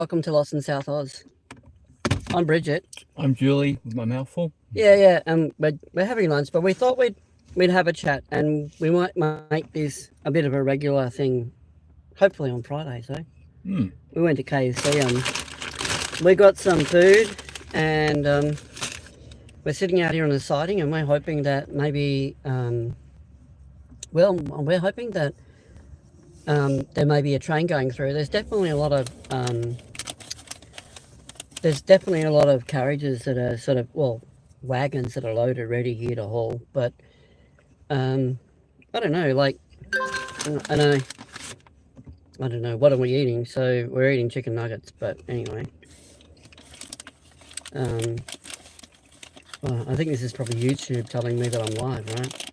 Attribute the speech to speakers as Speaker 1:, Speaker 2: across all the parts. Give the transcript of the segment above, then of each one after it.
Speaker 1: Welcome to Lost in South Oz. I'm Bridget.
Speaker 2: I'm Julie with my mouth full.
Speaker 1: Yeah. We're having lunch, but we thought we'd have a chat, and we might make this a bit of a regular thing. Hopefully on Fridays, eh? We went to KFC and we got some food, and we're sitting out here on the siding, and we're hoping that maybe, we're hoping that there may be a train going through. There's definitely a lot of carriages that are sort of, wagons that are loaded ready here to haul. But I don't know, like, I don't know, what are we eating? So we're eating chicken nuggets, but anyway. Well, I think this is probably YouTube telling me that I'm live, right?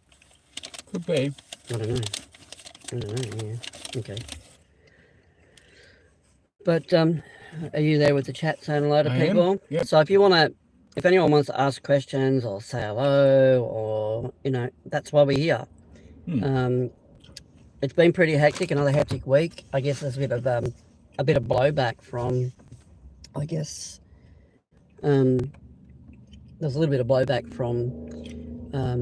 Speaker 2: Could be.
Speaker 1: I don't know, yeah. Okay. But are you there with the chat saying hello to people?
Speaker 2: Yep.
Speaker 1: So if anyone wants to ask questions or say hello, or that's why we're here. It's been pretty hectic, another hectic week. I guess there's a bit of blowback from, there's a little bit of blowback from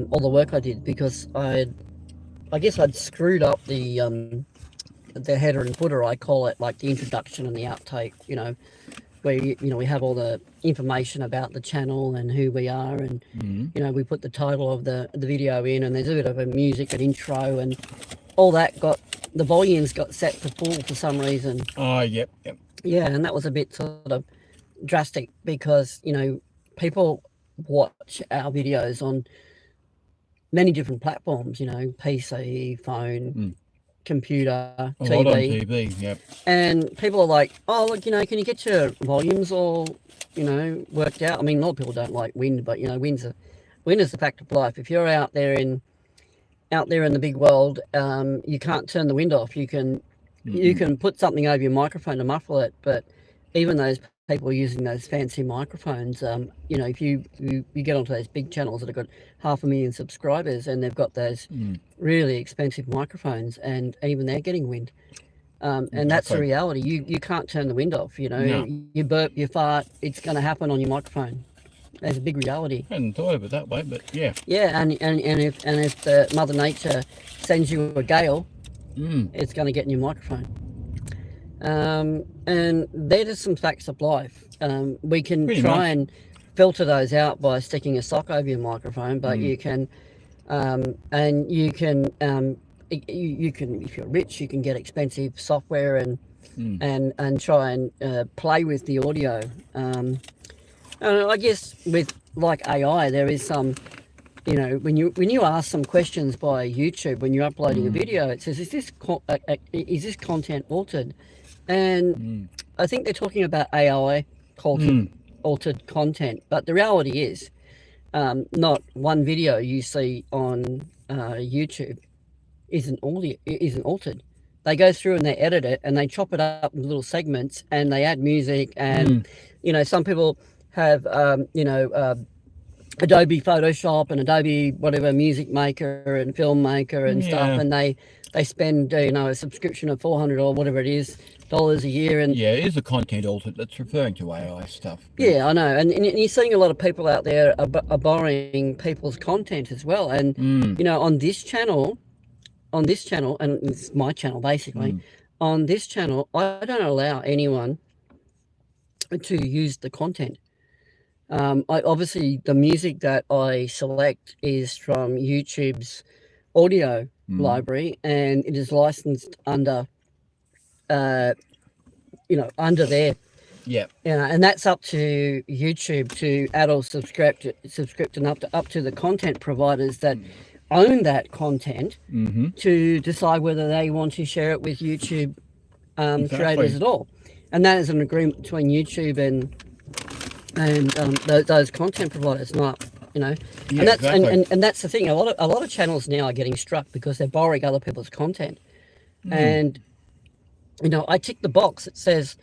Speaker 1: all the work I did, because I'd screwed up the header and footer, I call it, like the introduction and the outtake, where we have all the information about the channel and who we are, and we put the title of the video in, and there's a bit of a music and intro, and all that the volumes got set to full for some reason.
Speaker 2: Yep.
Speaker 1: Yeah, and that was a bit sort of drastic, because people watch our videos on many different platforms, PC, phone, computer, TV.
Speaker 2: A lot on TV, yep.
Speaker 1: And people are like, oh, look, can you get your volumes all, worked out? I mean, a lot of people don't like wind, but wind is the fact of life. If you're out there in the big world, you can't turn the wind off. You can put something over your microphone to muffle it, but even those people using those fancy microphones, if you get onto those big channels that have got 500,000 subscribers, and they've got those really expensive microphones, and even they're getting wind. And that's the reality. You can't turn the wind off.
Speaker 2: No.
Speaker 1: You burp, you fart, it's going to happen on your microphone. There's a big reality.
Speaker 2: I hadn't thought of it that way, but yeah.
Speaker 1: Yeah, and if the Mother Nature sends you a gale, it's going to get in your microphone. And they're just some facts of life. We can try and filter those out by sticking a sock over your microphone, but you can, if you're rich, you can get expensive software and try and play with the audio. I guess with like AI, there is some, when you ask some questions by YouTube, when you're uploading a video, it says, is this content altered? And I think they're talking about AI altered content, but the reality is, not one video you see on YouTube isn't altered. They go through and they edit it, and they chop it up in little segments, and they add music, and some people have Adobe Photoshop and Adobe whatever music maker and film maker and stuff, and they spend a subscription of $400 or whatever it is a year, and
Speaker 2: it is a content altered that's referring to AI stuff.
Speaker 1: Yeah, I know, and you're seeing a lot of people out there are borrowing people's content as well, and on this channel, and it's my channel basically, on this channel I don't allow anyone to use the content. Obviously the music that I select is from YouTube's audio library, and it is licensed under under there.
Speaker 2: Yeah.
Speaker 1: And that's up to YouTube to add or subscript and up to the content providers that own that content to decide whether they want to share it with YouTube creators at all. And that is an agreement between YouTube and those content providers, not and that's and that's the thing. A lot of channels now are getting struck because they're borrowing other people's content, and I tick the box that says,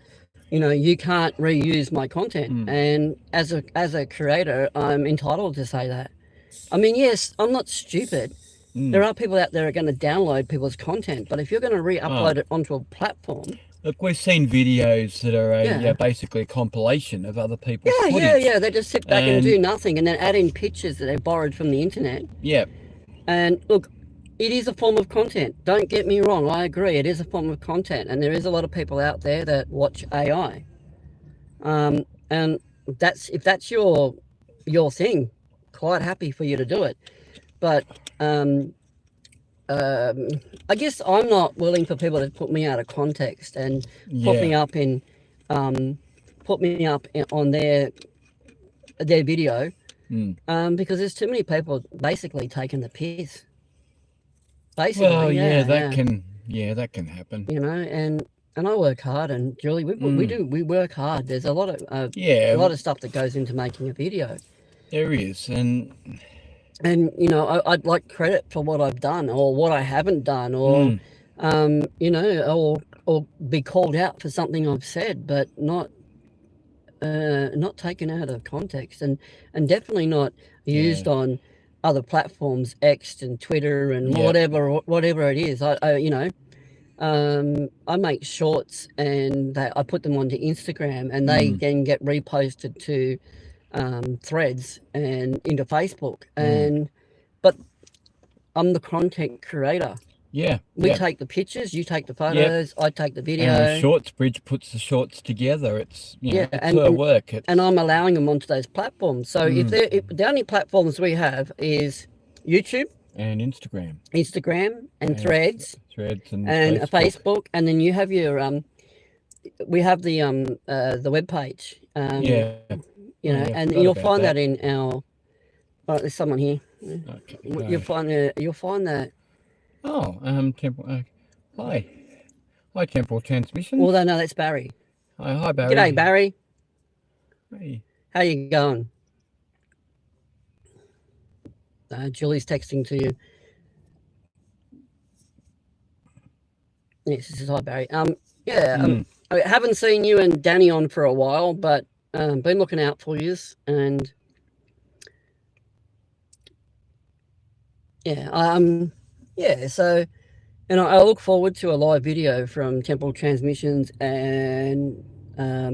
Speaker 1: you can't reuse my content, and as a creator, I'm entitled to say that. I mean, yes, I'm not stupid. There are people out there who are going to download people's content, but if you're going to re-upload it onto a platform,
Speaker 2: Look, we've seen videos that are
Speaker 1: Yeah.
Speaker 2: basically a compilation of other people's
Speaker 1: Yeah,
Speaker 2: footage.
Speaker 1: yeah. They just sit back and
Speaker 2: And-
Speaker 1: do nothing, and then add in pictures that they borrowed from the internet.
Speaker 2: Yeah,
Speaker 1: And look, it is a form of content. Don't get me wrong. I agree. It is a form of content, and there is a lot of people out there that watch AI. And if that's your thing, quite happy for you to do it. But I guess I'm not willing for people to put me out of context and put me
Speaker 2: yeah,
Speaker 1: up in on their video, because there's too many people basically taking the piss. Basically,
Speaker 2: well,
Speaker 1: yeah,
Speaker 2: that can happen.
Speaker 1: you know, and I work hard, and Julie, we work hard. There's a lot of
Speaker 2: Yeah,
Speaker 1: stuff that goes into making a video,
Speaker 2: there is, and
Speaker 1: you know, I'd like credit for what I've done or what I haven't done, or you know, or be called out for something I've said, but not taken out of context, and definitely not used on other platforms, X and Twitter and
Speaker 2: Yep.
Speaker 1: whatever it is. I you know, I make shorts and I put them onto Instagram, and they then get reposted to Threads and into Facebook. And but I'm the content creator.
Speaker 2: yeah,
Speaker 1: We
Speaker 2: yeah.
Speaker 1: take the pictures, you take the photos, I take the video.
Speaker 2: And the Shorts Bridge puts the shorts together. It's
Speaker 1: Yeah,
Speaker 2: it's
Speaker 1: and-
Speaker 2: her work. It's,
Speaker 1: and I'm allowing them onto those platforms. So if the only platforms we have is YouTube,
Speaker 2: and Instagram,
Speaker 1: Instagram, and
Speaker 2: And
Speaker 1: Threads,
Speaker 2: Threads, and
Speaker 1: and
Speaker 2: Facebook.
Speaker 1: Facebook, and then you have your we have the web page.
Speaker 2: Yeah,
Speaker 1: You know,
Speaker 2: yeah,
Speaker 1: and
Speaker 2: forgot
Speaker 1: you'll
Speaker 2: about
Speaker 1: find
Speaker 2: that.
Speaker 1: that in our. Oh, there's someone here.
Speaker 2: okay.
Speaker 1: You'll find that.
Speaker 2: Oh, Temple. Hi, Temple Transmission.
Speaker 1: Well, no, that's Barry.
Speaker 2: Hi, Barry.
Speaker 1: G'day, Barry.
Speaker 2: Hey.
Speaker 1: How you going? Julie's texting to you. Yes, this is hi, Barry. Yeah, I haven't seen you and Danny on for a while, but been looking out for you, and yeah, so, and I look forward to a live video from Temple Transmissions and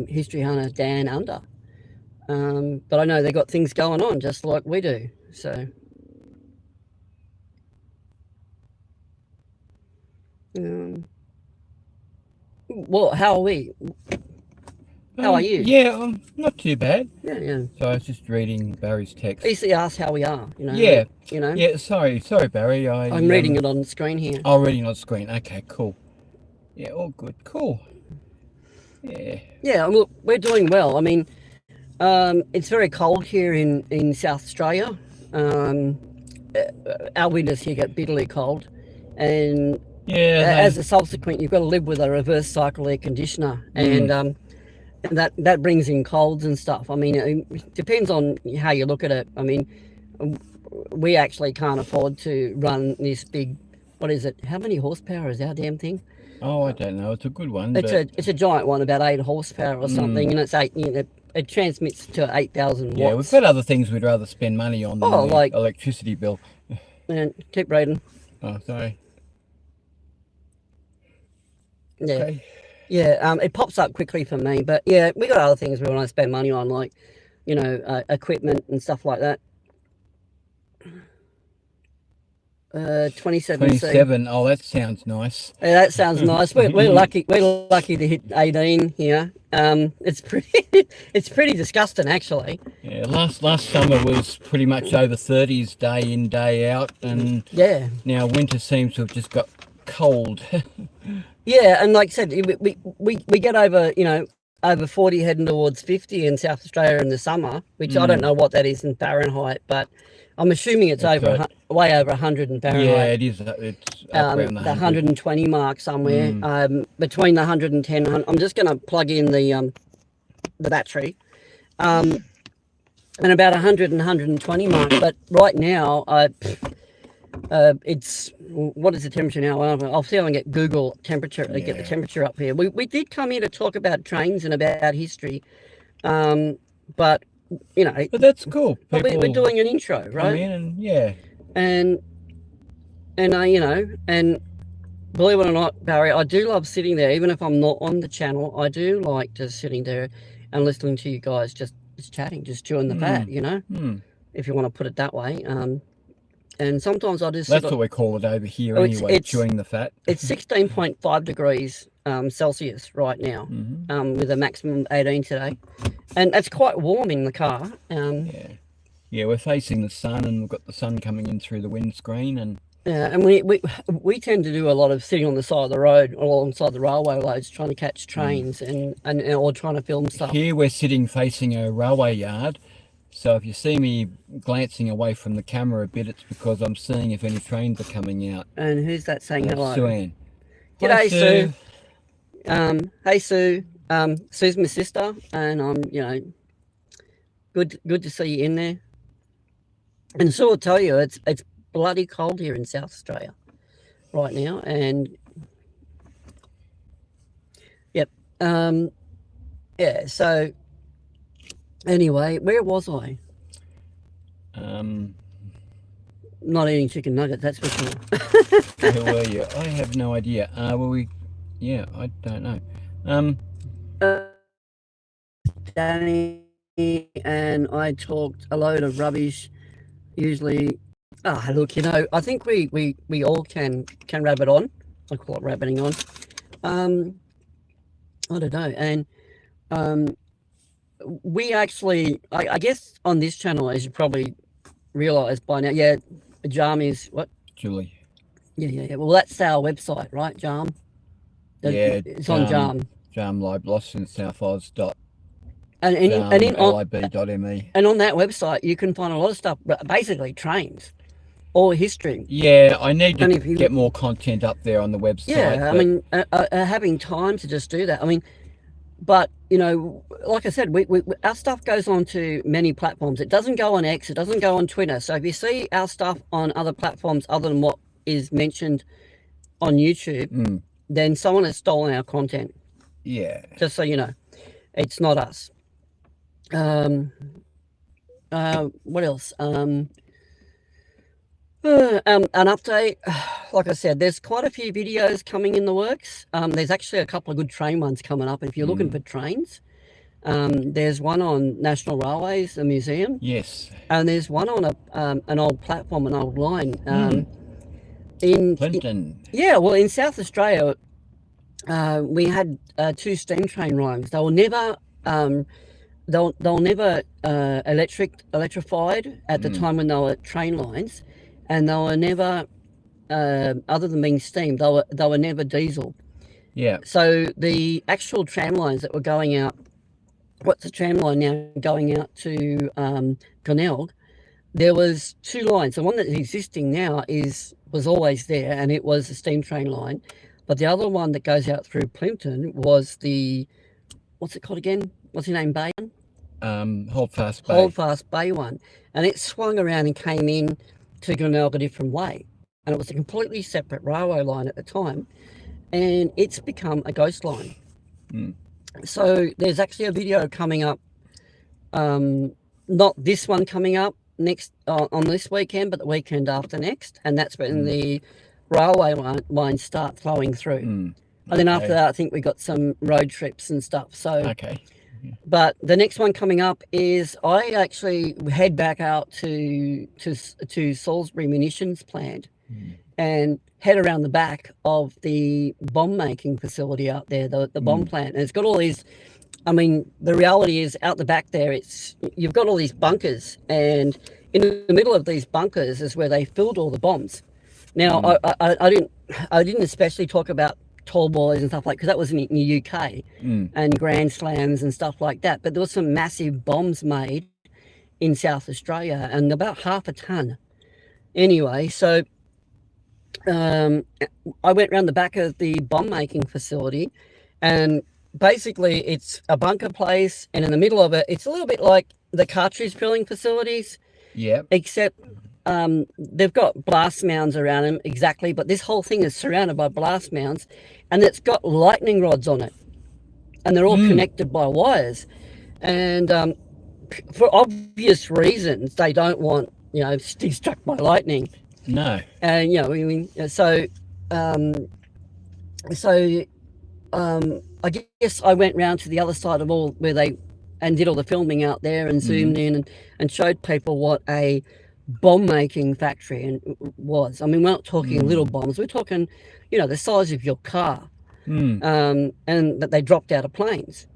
Speaker 1: History Hunter Dan Under. But I know they've got things going on just like we do, so. Well, how are we? How are you?
Speaker 2: Yeah, not too bad.
Speaker 1: Yeah.
Speaker 2: So I was just reading Barry's text.
Speaker 1: Easily ask how we are, you know.
Speaker 2: Yeah.
Speaker 1: You know.
Speaker 2: Yeah, sorry, Barry.
Speaker 1: I'm reading it on the screen here.
Speaker 2: Oh, reading on screen. Okay, cool. Yeah, all good. Cool. Yeah.
Speaker 1: Yeah, look, we're doing well. I mean, it's very cold here in South Australia. Our winters here get bitterly cold, and
Speaker 2: Yeah.
Speaker 1: as a subsequent, you've got to live with a reverse cycle air conditioner, and that brings in colds and stuff. I mean, it depends on how you look at it. I mean, we actually can't afford to run this big. What is it? How many horsepower is our damn thing?
Speaker 2: Oh, I don't know. It's a good one.
Speaker 1: It's a giant one, about 8 horsepower or something, and it's 8. You know, it transmits to 8,000 watts.
Speaker 2: Yeah, we've got other things we'd rather spend money on than
Speaker 1: like
Speaker 2: electricity bill.
Speaker 1: And keep reading.
Speaker 2: Oh, sorry.
Speaker 1: Yeah.
Speaker 2: Okay.
Speaker 1: Yeah, it pops up quickly for me, but yeah, we got other things we want to spend money on, like, you know, equipment and stuff like that. 27.
Speaker 2: 27. Oh, that sounds nice.
Speaker 1: Yeah, that sounds nice. We're lucky. We're lucky to hit 18 here. It's pretty disgusting, actually.
Speaker 2: Yeah, last summer was pretty much over 30s day in, day out, and
Speaker 1: Yeah.
Speaker 2: now winter seems to have just got cold.
Speaker 1: Yeah, and like I said, we get over, you know, over 40 heading towards 50 in South Australia in the summer, which I don't know what that is in Fahrenheit, but I'm assuming it's over way over 100 in Fahrenheit.
Speaker 2: Yeah, it is. It's up around
Speaker 1: The
Speaker 2: the
Speaker 1: 120 mark somewhere. Between the 110, I'm just going to plug in the battery, and about 100 and 120 mark. But right now, it's, what is the temperature now? I'll see if I can get Google temperature, get the temperature up here. We did come here to talk about trains and about history, but you know,
Speaker 2: But that's cool.
Speaker 1: we're
Speaker 2: People
Speaker 1: doing an intro,
Speaker 2: come
Speaker 1: right?
Speaker 2: in and yeah.
Speaker 1: And you know, and believe it or not, Barry, I do love sitting there, even if I'm not on the channel. I do like just sitting there and listening to you guys just chatting, just chewing the fat, you know, if you want to put it that way. And sometimes I just
Speaker 2: That's what we call it over here anyway, chewing the fat.
Speaker 1: It's 16.5 degrees Celsius right now, with a maximum of 18 today. And it's quite warm in the car.
Speaker 2: Yeah, we're facing the sun, and we've got the sun coming in through the windscreen. And
Speaker 1: and we tend to do a lot of sitting on the side of the road alongside the railway loads, trying to catch trains and or trying to film stuff.
Speaker 2: Here we're sitting facing a railway yard. So if you see me glancing away from the camera a bit, it's because I'm seeing if any trains are coming out.
Speaker 1: And who's that saying hello?
Speaker 2: Sue-Ann.
Speaker 1: G'day, Sue. Hey, Sue. Sue's my sister, and I'm, you know, good to see you in there. And Sue will tell you it's bloody cold here in South Australia right now, and yep, yeah. So anyway, where was I? Not eating chicken nuggets, that's for sure.
Speaker 2: Where were you? I have no idea. Yeah, I don't know.
Speaker 1: Danny and I talked a load of rubbish. Usually, look, you know, I think we all can rabbit on. I call it rabbiting on. I don't know, and we actually, I guess on this channel, as you probably realise by now, yeah, Jarm is what?
Speaker 2: Julie.
Speaker 1: Yeah. Well, that's our website, right, Jarm?
Speaker 2: Yeah,
Speaker 1: it's on Jarm.
Speaker 2: Jarm Live Lost in South Oz.
Speaker 1: And
Speaker 2: lib.me.
Speaker 1: And on that website, you can find a lot of stuff, basically trains, or history.
Speaker 2: Yeah, I need to get more content up there on the website.
Speaker 1: Yeah, I mean, having time to just do that. I mean, but, you know, like I said, our stuff goes on to many platforms. It doesn't go on X. It doesn't go on Twitter. So if you see our stuff on other platforms other than what is mentioned on YouTube, then someone has stolen our content.
Speaker 2: Yeah.
Speaker 1: Just so you know, it's not us. What else? An update. Like I said, there's quite a few videos coming in the works. There's actually a couple of good train ones coming up. If you're looking for trains, there's one on National Railways, the museum.
Speaker 2: Yes.
Speaker 1: And there's one on an old platform, an old line. In
Speaker 2: Plympton.
Speaker 1: Yeah, well, in South Australia, we had 2 steam train lines. They were never they'll never electrified at the time when they were train lines, and they were never other than being steam, they were never diesel.
Speaker 2: Yeah.
Speaker 1: So the actual tram lines that were going out, what's the tram line now going out to Glenelg, there was 2 lines. The one that's existing now was always there, and it was a steam train line. But the other one that goes out through Plympton was the, what's it called again? What's your name, Bay?
Speaker 2: Holdfast Bay.
Speaker 1: Holdfast Bay one. And it swung around and came in to Glenelg a different way. And it was a completely separate railway line at the time. And it's become a ghost line. So there's actually a video coming up, not this one coming up next on this weekend, but the weekend after next. And that's when the railway lines start flowing through. And then after that, I think we got some road trips and stuff. So
Speaker 2: okay.
Speaker 1: But the next one coming up is I actually head back out to Salisbury Munitions Plant and head around the back of the bomb making facility out there, the bomb plant. And it's got all these, I mean, the reality is out the back there, you've got all these bunkers, and in the middle of these bunkers is where they filled all the bombs. Now, I didn't especially talk about tall boys and stuff like, because that was in the UK and Grand Slams and stuff like that. But there was some massive bombs made in South Australia, and about 1/2 ton. Anyway, so I went around the back of the bomb making facility, and basically it's a bunker place, and in the middle of it, it's a little bit like the cartridge filling facilities.
Speaker 2: Yeah.
Speaker 1: Except they've got blast mounds around them, exactly, but this whole thing is surrounded by blast mounds, and it's got lightning rods on it, and they're all connected by wires. And for obvious reasons, they don't want, you know, to be struck by lightning.
Speaker 2: No.
Speaker 1: And, you know, I mean, so So I guess I went round to the other side of all where they and did all the filming out there and zoomed in and showed people what a bomb making factory was. I mean, we're not talking little bombs. We're talking, the size of your car, and that they dropped out of planes.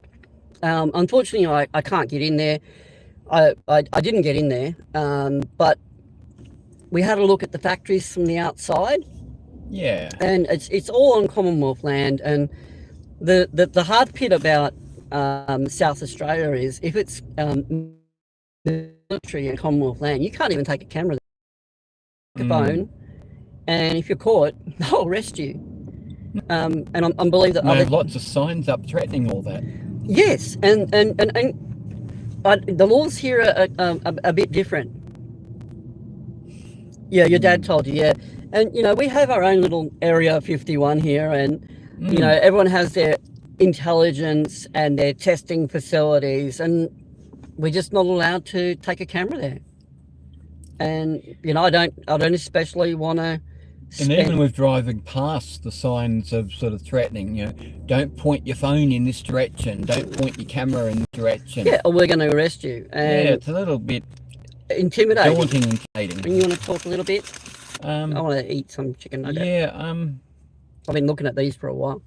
Speaker 1: Unfortunately, I can't get in there. I didn't get in there, but we had a look at the factories from the outside.
Speaker 2: Yeah.
Speaker 1: And it's all on Commonwealth land. And the hard bit about South Australia is if it's military and Commonwealth land, you can't even take a camera, a phone, and if you're caught, they'll arrest you. And I believe that
Speaker 2: they have lots of signs up threatening all that.
Speaker 1: Yes, and the laws here are a bit different. Yeah, your dad told you, yeah. And, we have our own little Area 51 here, and, everyone has their intelligence and their testing facilities, and we're just not allowed to take a camera there. And, I don't especially want to
Speaker 2: And even with driving past the signs of sort of threatening, don't point your phone in this direction, don't point your camera in this direction.
Speaker 1: Yeah, or we're going to arrest you. And
Speaker 2: yeah, it's a little bit
Speaker 1: intimidating.
Speaker 2: Daunting, intimidating.
Speaker 1: And you want to talk a little bit? I want to eat some chicken nugget.
Speaker 2: Yeah,
Speaker 1: I've been looking at these for a while.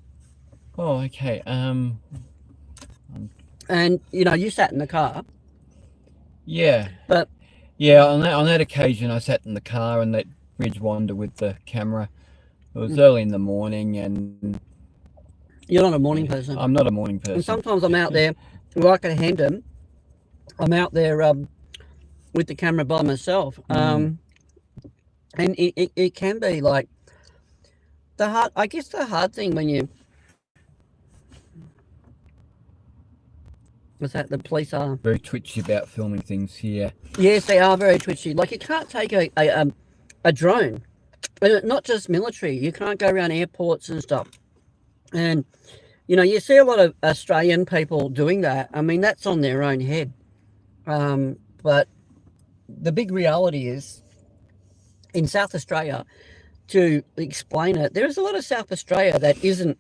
Speaker 2: Oh, okay.
Speaker 1: And, you sat in the car.
Speaker 2: Yeah.
Speaker 1: But
Speaker 2: yeah, on that occasion, I sat in the car and let Ridge wander with the camera. It was early in the morning, and
Speaker 1: you're not a morning person.
Speaker 2: I'm not a morning person.
Speaker 1: And sometimes I'm out there, like at Hendon, I'm out there with the camera by myself. And it can be like the hard thing when you. What's that? The police are
Speaker 2: very twitchy about filming things here.
Speaker 1: Yes, they are very twitchy. Like you can't take a drone, but not just military. You can't go around airports and stuff. And you see a lot of Australian people doing that. I mean, that's on their own head. But the big reality is, in South Australia, to explain it, there's a lot of South Australia that isn't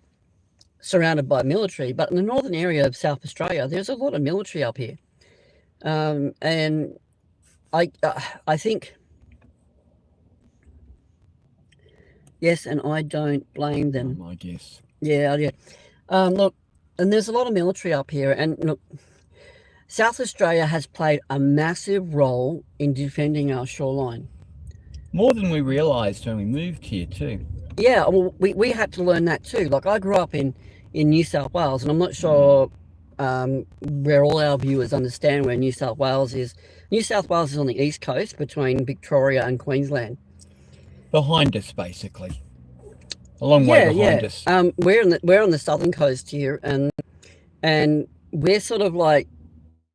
Speaker 1: surrounded by military, but in the northern area of South Australia, there's a lot of military up here. And I think, yes, and I don't blame them.
Speaker 2: I guess.
Speaker 1: Yeah. Look, and there's a lot of military up here, and look, South Australia has played a massive role in defending our shoreline.
Speaker 2: More than we realised when we moved here too.
Speaker 1: Yeah, well, we had to learn that too. Like I grew up in New South Wales, and I'm not sure where all our viewers understand where New South Wales is. New South Wales is on the east coast between Victoria and Queensland.
Speaker 2: Behind us, basically. A long way behind us.
Speaker 1: We're on the southern coast here, and we're sort of like,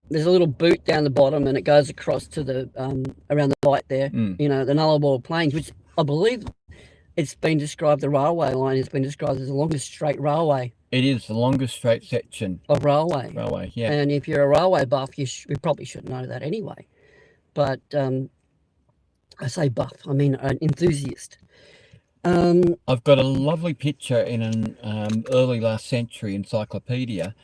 Speaker 1: there's a little boot down the bottom, and it goes across to the around the light there. The Nullarbor Plains, which I believe it's been described, the railway line has been described as the longest straight railway.
Speaker 2: It is the longest straight section
Speaker 1: of railway.
Speaker 2: Yeah.
Speaker 1: And if you're a railway buff, you probably should know that anyway. But I say buff, I mean an enthusiast.
Speaker 2: I've got a lovely picture in an early last century encyclopedia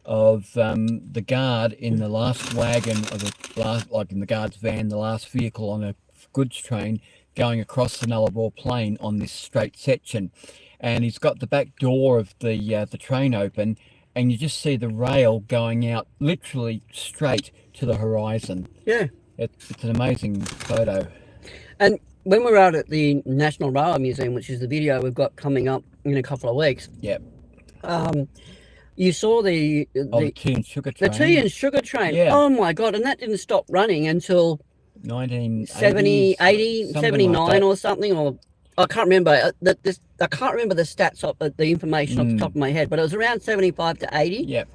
Speaker 2: of the guard in the last wagon of the last, like in the guard's van, the last vehicle on a goods train going across the Nullarbor Plain on this straight section, and he's got the back door of the train open, and you just see the rail going out literally straight to the horizon.
Speaker 1: Yeah,
Speaker 2: it's an amazing photo.
Speaker 1: And when we're out at the National Railway Museum, which is the video we've got coming up in a couple of weeks,
Speaker 2: yep.
Speaker 1: You saw the
Speaker 2: tea and sugar train.
Speaker 1: The tea and sugar train.
Speaker 2: Yeah.
Speaker 1: Oh my God! And that didn't stop running until
Speaker 2: 1970,
Speaker 1: 80, 79 like or something, or I can't remember. I can't remember the stats of the information off the top of my head, but it was around 75 to 80.
Speaker 2: Yep.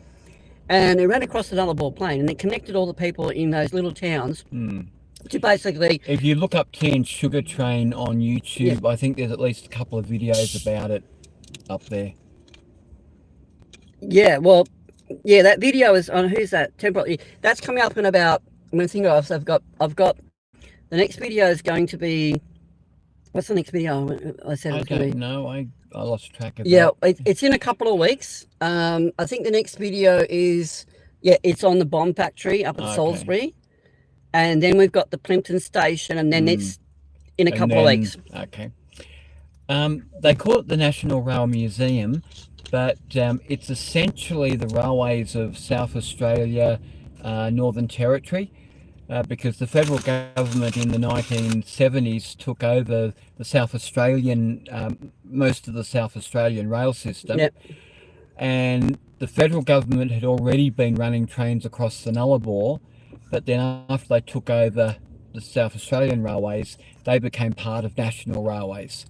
Speaker 1: And it ran across the Nullarbor Plain, and it connected all the people in those little towns to basically.
Speaker 2: If you look up tea and sugar train on YouTube, I think there's at least a couple of videos about it up there.
Speaker 1: Yeah, well, yeah, that video is on, who's that? Temporarily, that's coming up in about. I'm going to think of. I've got. The next video is going to be. What's the next video? I said it was going to be.
Speaker 2: No, I lost track of
Speaker 1: Yeah,
Speaker 2: that.
Speaker 1: it's in a couple of weeks. I think the next video is, it's on the bomb factory up at
Speaker 2: Okay.
Speaker 1: Salisbury. And then we've got the Plimpton station, and then it's in a couple of weeks.
Speaker 2: Okay. They call it the National Rail Museum, but it's essentially the railways of South Australia, Northern Territory, because the federal government in the 1970s took over the South Australian, most of the South Australian rail system.
Speaker 1: Yep.
Speaker 2: And the federal government had already been running trains across the Nullarbor, but then after they took over the South Australian railways, they became part of National Railways.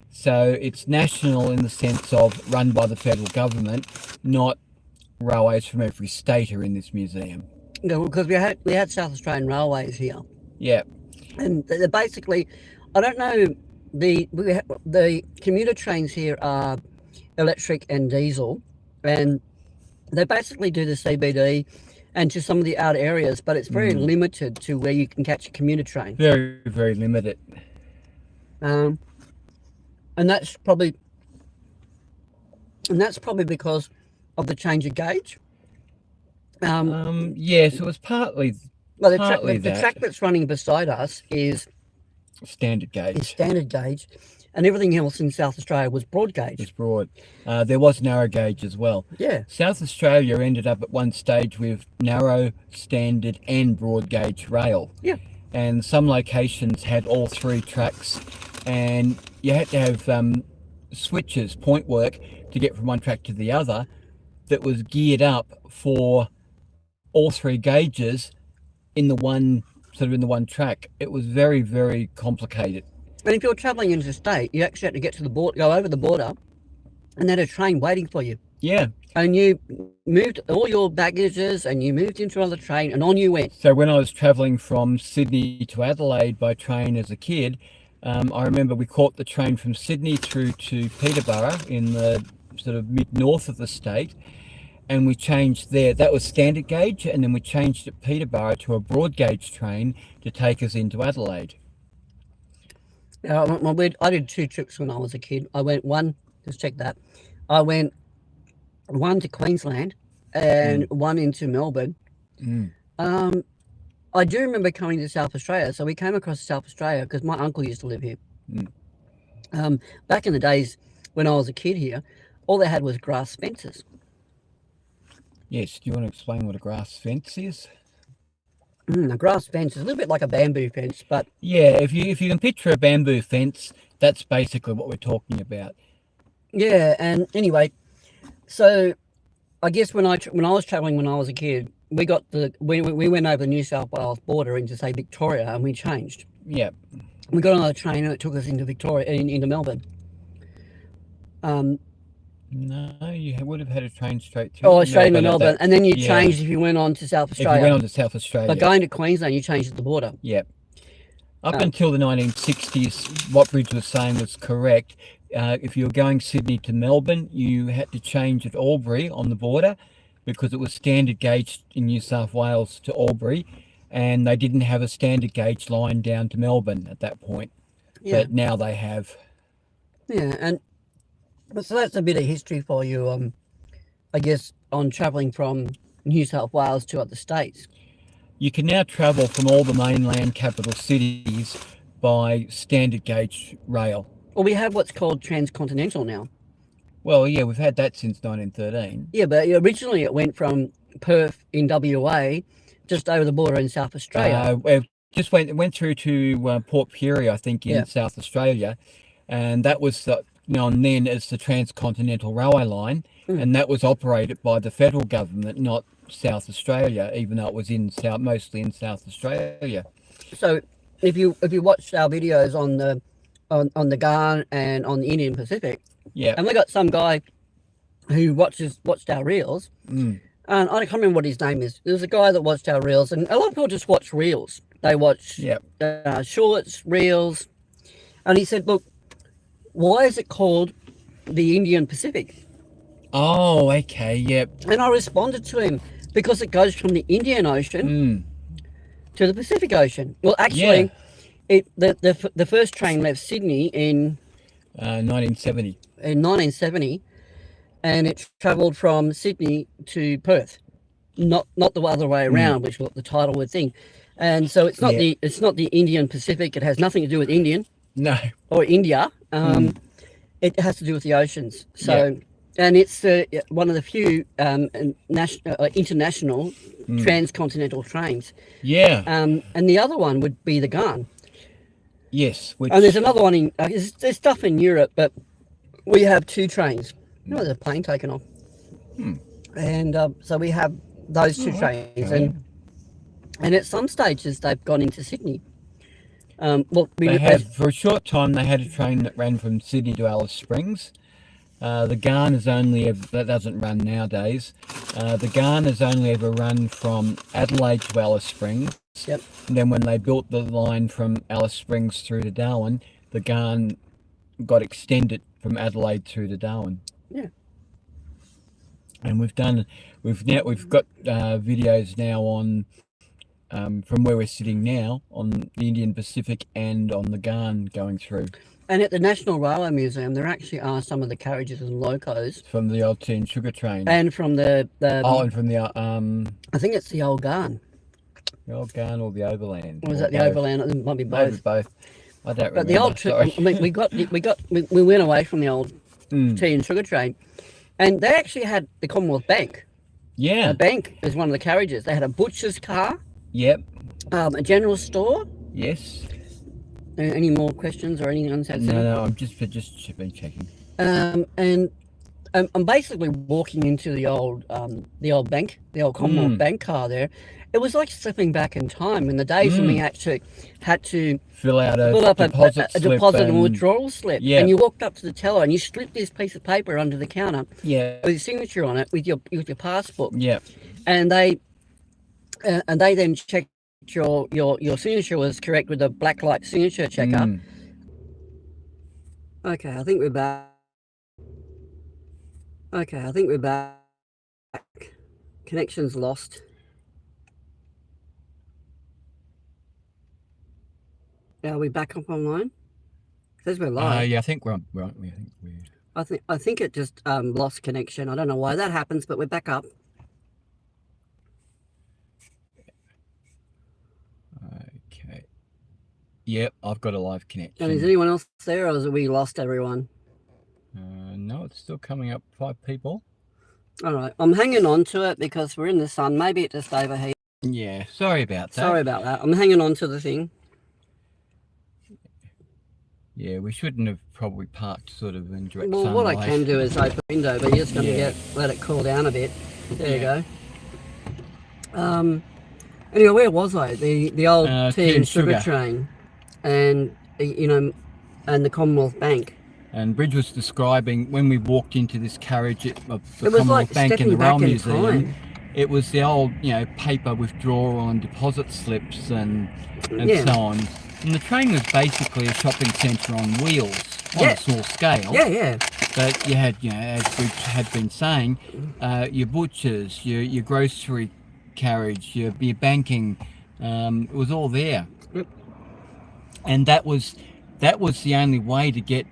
Speaker 2: So it's national in the sense of run by the federal government, not railways from every state are in this museum.
Speaker 1: Yeah, because we had South Australian Railways here,
Speaker 2: Yeah.
Speaker 1: and they're basically, I don't know, the commuter trains here are electric and diesel, and they basically do the CBD and to some of the outer areas, but it's very limited to where you can catch a commuter train.
Speaker 2: Very, very limited.
Speaker 1: And that's probably because of the change of gauge.
Speaker 2: Yes, it was partly
Speaker 1: Well, the
Speaker 2: that.
Speaker 1: track that's running beside us is
Speaker 2: standard gauge.
Speaker 1: standard gauge, and everything else in South Australia was broad gauge.
Speaker 2: It's broad. There was narrow gauge as well.
Speaker 1: Yeah.
Speaker 2: South Australia ended up at one stage with narrow, standard and broad gauge rail.
Speaker 1: Yeah.
Speaker 2: And some locations had all three tracks, and you had to have switches, point work, to get from one track to the other that was geared up for all three gauges in the one track. It was very, very complicated.
Speaker 1: And if you're travelling interstate, you actually had to get to the border, go over the border, and then a train waiting for you.
Speaker 2: Yeah.
Speaker 1: And you moved all your baggages, and you moved into another train, and on you went.
Speaker 2: So when I was travelling from Sydney to Adelaide by train as a kid, I remember we caught the train from Sydney through to Peterborough in the sort of mid-north of the state, and we changed there. That was standard gauge, and then we changed at Peterborough to a broad gauge train to take us into Adelaide.
Speaker 1: I did two trips when I was a kid. I went one to Queensland and one into Melbourne. I do remember coming to South Australia. So we came across South Australia because my uncle used to live here. Back in the days when I was a kid here, all they had was grass fences.
Speaker 2: Yes, do you want to explain what a grass fence is?
Speaker 1: A grass fence is a little bit like a bamboo fence, but
Speaker 2: yeah, if you can picture a bamboo fence, that's basically what we're talking about.
Speaker 1: Yeah, and anyway, so I guess when I was travelling when I was a kid, we went over the New South Wales border into, say, Victoria, and we changed.
Speaker 2: Yeah.
Speaker 1: We got on a train and it took us into Victoria, into Melbourne.
Speaker 2: No, you would have had a train straight through.
Speaker 1: Oh, straight into Melbourne, and then you changed if you went on to South Australia.
Speaker 2: If you went on to South Australia.
Speaker 1: But going to Queensland, you changed at the border.
Speaker 2: Yeah. Up until the 1960s, what Bridge was saying was correct. If you were going Sydney to Melbourne, you had to change at Albury on the border because it was standard gauge in New South Wales to Albury, and they didn't have a standard gauge line down to Melbourne at that point. Yeah. But now they have.
Speaker 1: Yeah, and so that's a bit of history for you, I guess, on travelling from New South Wales to other states.
Speaker 2: You can now travel from all the mainland capital cities by standard gauge rail.
Speaker 1: Well, we have what's called transcontinental now.
Speaker 2: Well, yeah, we've had that since 1913.
Speaker 1: Yeah, but originally it went from Perth in WA just over the border in South Australia.
Speaker 2: It just went through to Port Pirie, I think, in South Australia, and that was known then as the Transcontinental Railway Line, and that was operated by the federal government, not South Australia, even though it was mostly in South Australia. So,
Speaker 1: if you watched our videos on the Ghan and on the Indian Pacific, and we got some guy who watched our reels, and I can't remember what his name is. There was a guy that watched our reels, and a lot of people just watch reels. They watch shorts, reels, and he said, "Look, why is it called the Indian Pacific?"
Speaker 2: Oh, okay, yep.
Speaker 1: And I responded to him because it goes from the Indian Ocean to the Pacific Ocean. Well, actually, the first train left Sydney in
Speaker 2: 1970.
Speaker 1: in 1970, and it travelled from Sydney to Perth, not the other way around, which is what the title would think. And so it's not the Indian Pacific. It has nothing to do with Indian
Speaker 2: No.
Speaker 1: or India. It has to do with the oceans. So, and it's one of the few international transcontinental trains.
Speaker 2: Yeah.
Speaker 1: And the other one would be the Ghan.
Speaker 2: Yes.
Speaker 1: And there's another one in. There's stuff in Europe, but we have two trains. You know, there's a plane taken off, and so we have those two trains, and at some stages they've gone into Sydney.
Speaker 2: For a short time they had a train that ran from Sydney to Alice Springs. The Ghan is that doesn't run nowadays. The Ghan has only ever run from Adelaide to Alice Springs.
Speaker 1: Yep.
Speaker 2: And then when they built the line from Alice Springs through to Darwin, the Ghan got extended from Adelaide through to Darwin.
Speaker 1: Yeah.
Speaker 2: And we've got videos now on from where we're sitting now on the Indian Pacific and on the Ghan going through.
Speaker 1: And at the National Railway Museum, there actually are some of the carriages and locos
Speaker 2: from the old tea and sugar train,
Speaker 1: and from the
Speaker 2: and from the
Speaker 1: I think it's the old Ghan.
Speaker 2: The old Ghan or the Overland?
Speaker 1: Or was that the Overland? It might be both.
Speaker 2: Maybe both. I don't remember.
Speaker 1: But the old, I mean, we went away from the old tea and sugar train, and they actually had the Commonwealth Bank.
Speaker 2: Yeah.
Speaker 1: A bank is one of the carriages. They had a butcher's car.
Speaker 2: Yep.
Speaker 1: A general store.
Speaker 2: Yes.
Speaker 1: Any more questions or anything else?
Speaker 2: No, I'm just been checking.
Speaker 1: And I'm basically walking into the old bank, the old Commonwealth Bank car there. It was like slipping back in time in the days when we actually had to
Speaker 2: fill up
Speaker 1: a deposit and withdrawal slip.
Speaker 2: Yeah.
Speaker 1: And you walked up to the teller and you slipped this piece of paper under the counter.
Speaker 2: Yeah.
Speaker 1: With your signature on it, with your passport.
Speaker 2: Yeah.
Speaker 1: And they then checked your signature was correct with a black light signature checker. Okay, I think we're back. Connection's lost. Are we back up online? It says we're live.
Speaker 2: Yeah, I think we're.
Speaker 1: I think it just lost connection. I don't know why that happens, but we're back up.
Speaker 2: Okay. Yep, I've got a live connection.
Speaker 1: And is anyone else there, or have we lost everyone?
Speaker 2: No, it's still coming up 5 people.
Speaker 1: All right, I'm hanging on to it because we're in the sun. Maybe it just overheated.
Speaker 2: Yeah, sorry about that.
Speaker 1: Sorry about that. I'm hanging on to the thing.
Speaker 2: Yeah, we shouldn't have probably parked sort of in direct
Speaker 1: sunlight. What I can do is open the window, but you're just going to let it cool down a bit. There you go. Anyway, where was I? The old tea and sugar train, and and the Commonwealth Bank.
Speaker 2: And Bridge was describing when we walked into this carriage of the
Speaker 1: Commonwealth
Speaker 2: like Bank and the Rail Museum.
Speaker 1: It
Speaker 2: was the old, paper withdrawal and deposit slips and so on. And the train was basically a shopping centre on wheels on a small scale.
Speaker 1: Yeah.
Speaker 2: But you had, as Bridge had been saying, your butchers, your grocery carriage, your banking, it was all there.
Speaker 1: Yep.
Speaker 2: And that was the only way to get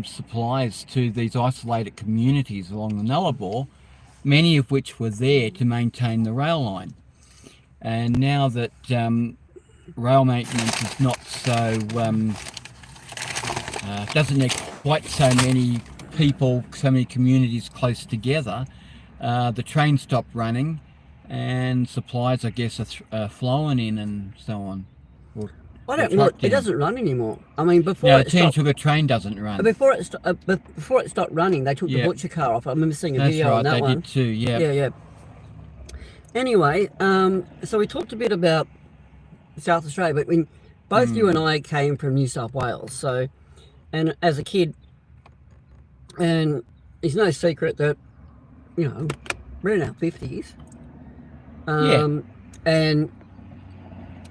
Speaker 2: supplies to these isolated communities along the Nullarbor, many of which were there to maintain the rail line. And now that rail maintenance is not so, doesn't need quite so many people, so many communities close together, the train stopped running and supplies, I guess, are flowing in and so on.
Speaker 1: It doesn't run anymore. I mean, before
Speaker 2: no, the tea and sugar train doesn't run.
Speaker 1: Before it stopped running, they took the butcher car off. I remember seeing a video on that one.
Speaker 2: That's right, they did too.
Speaker 1: Yeah. Anyway, so we talked a bit about South Australia, but both you and I came from New South Wales. So, and as a kid, and it's no secret that we're in our 50s. And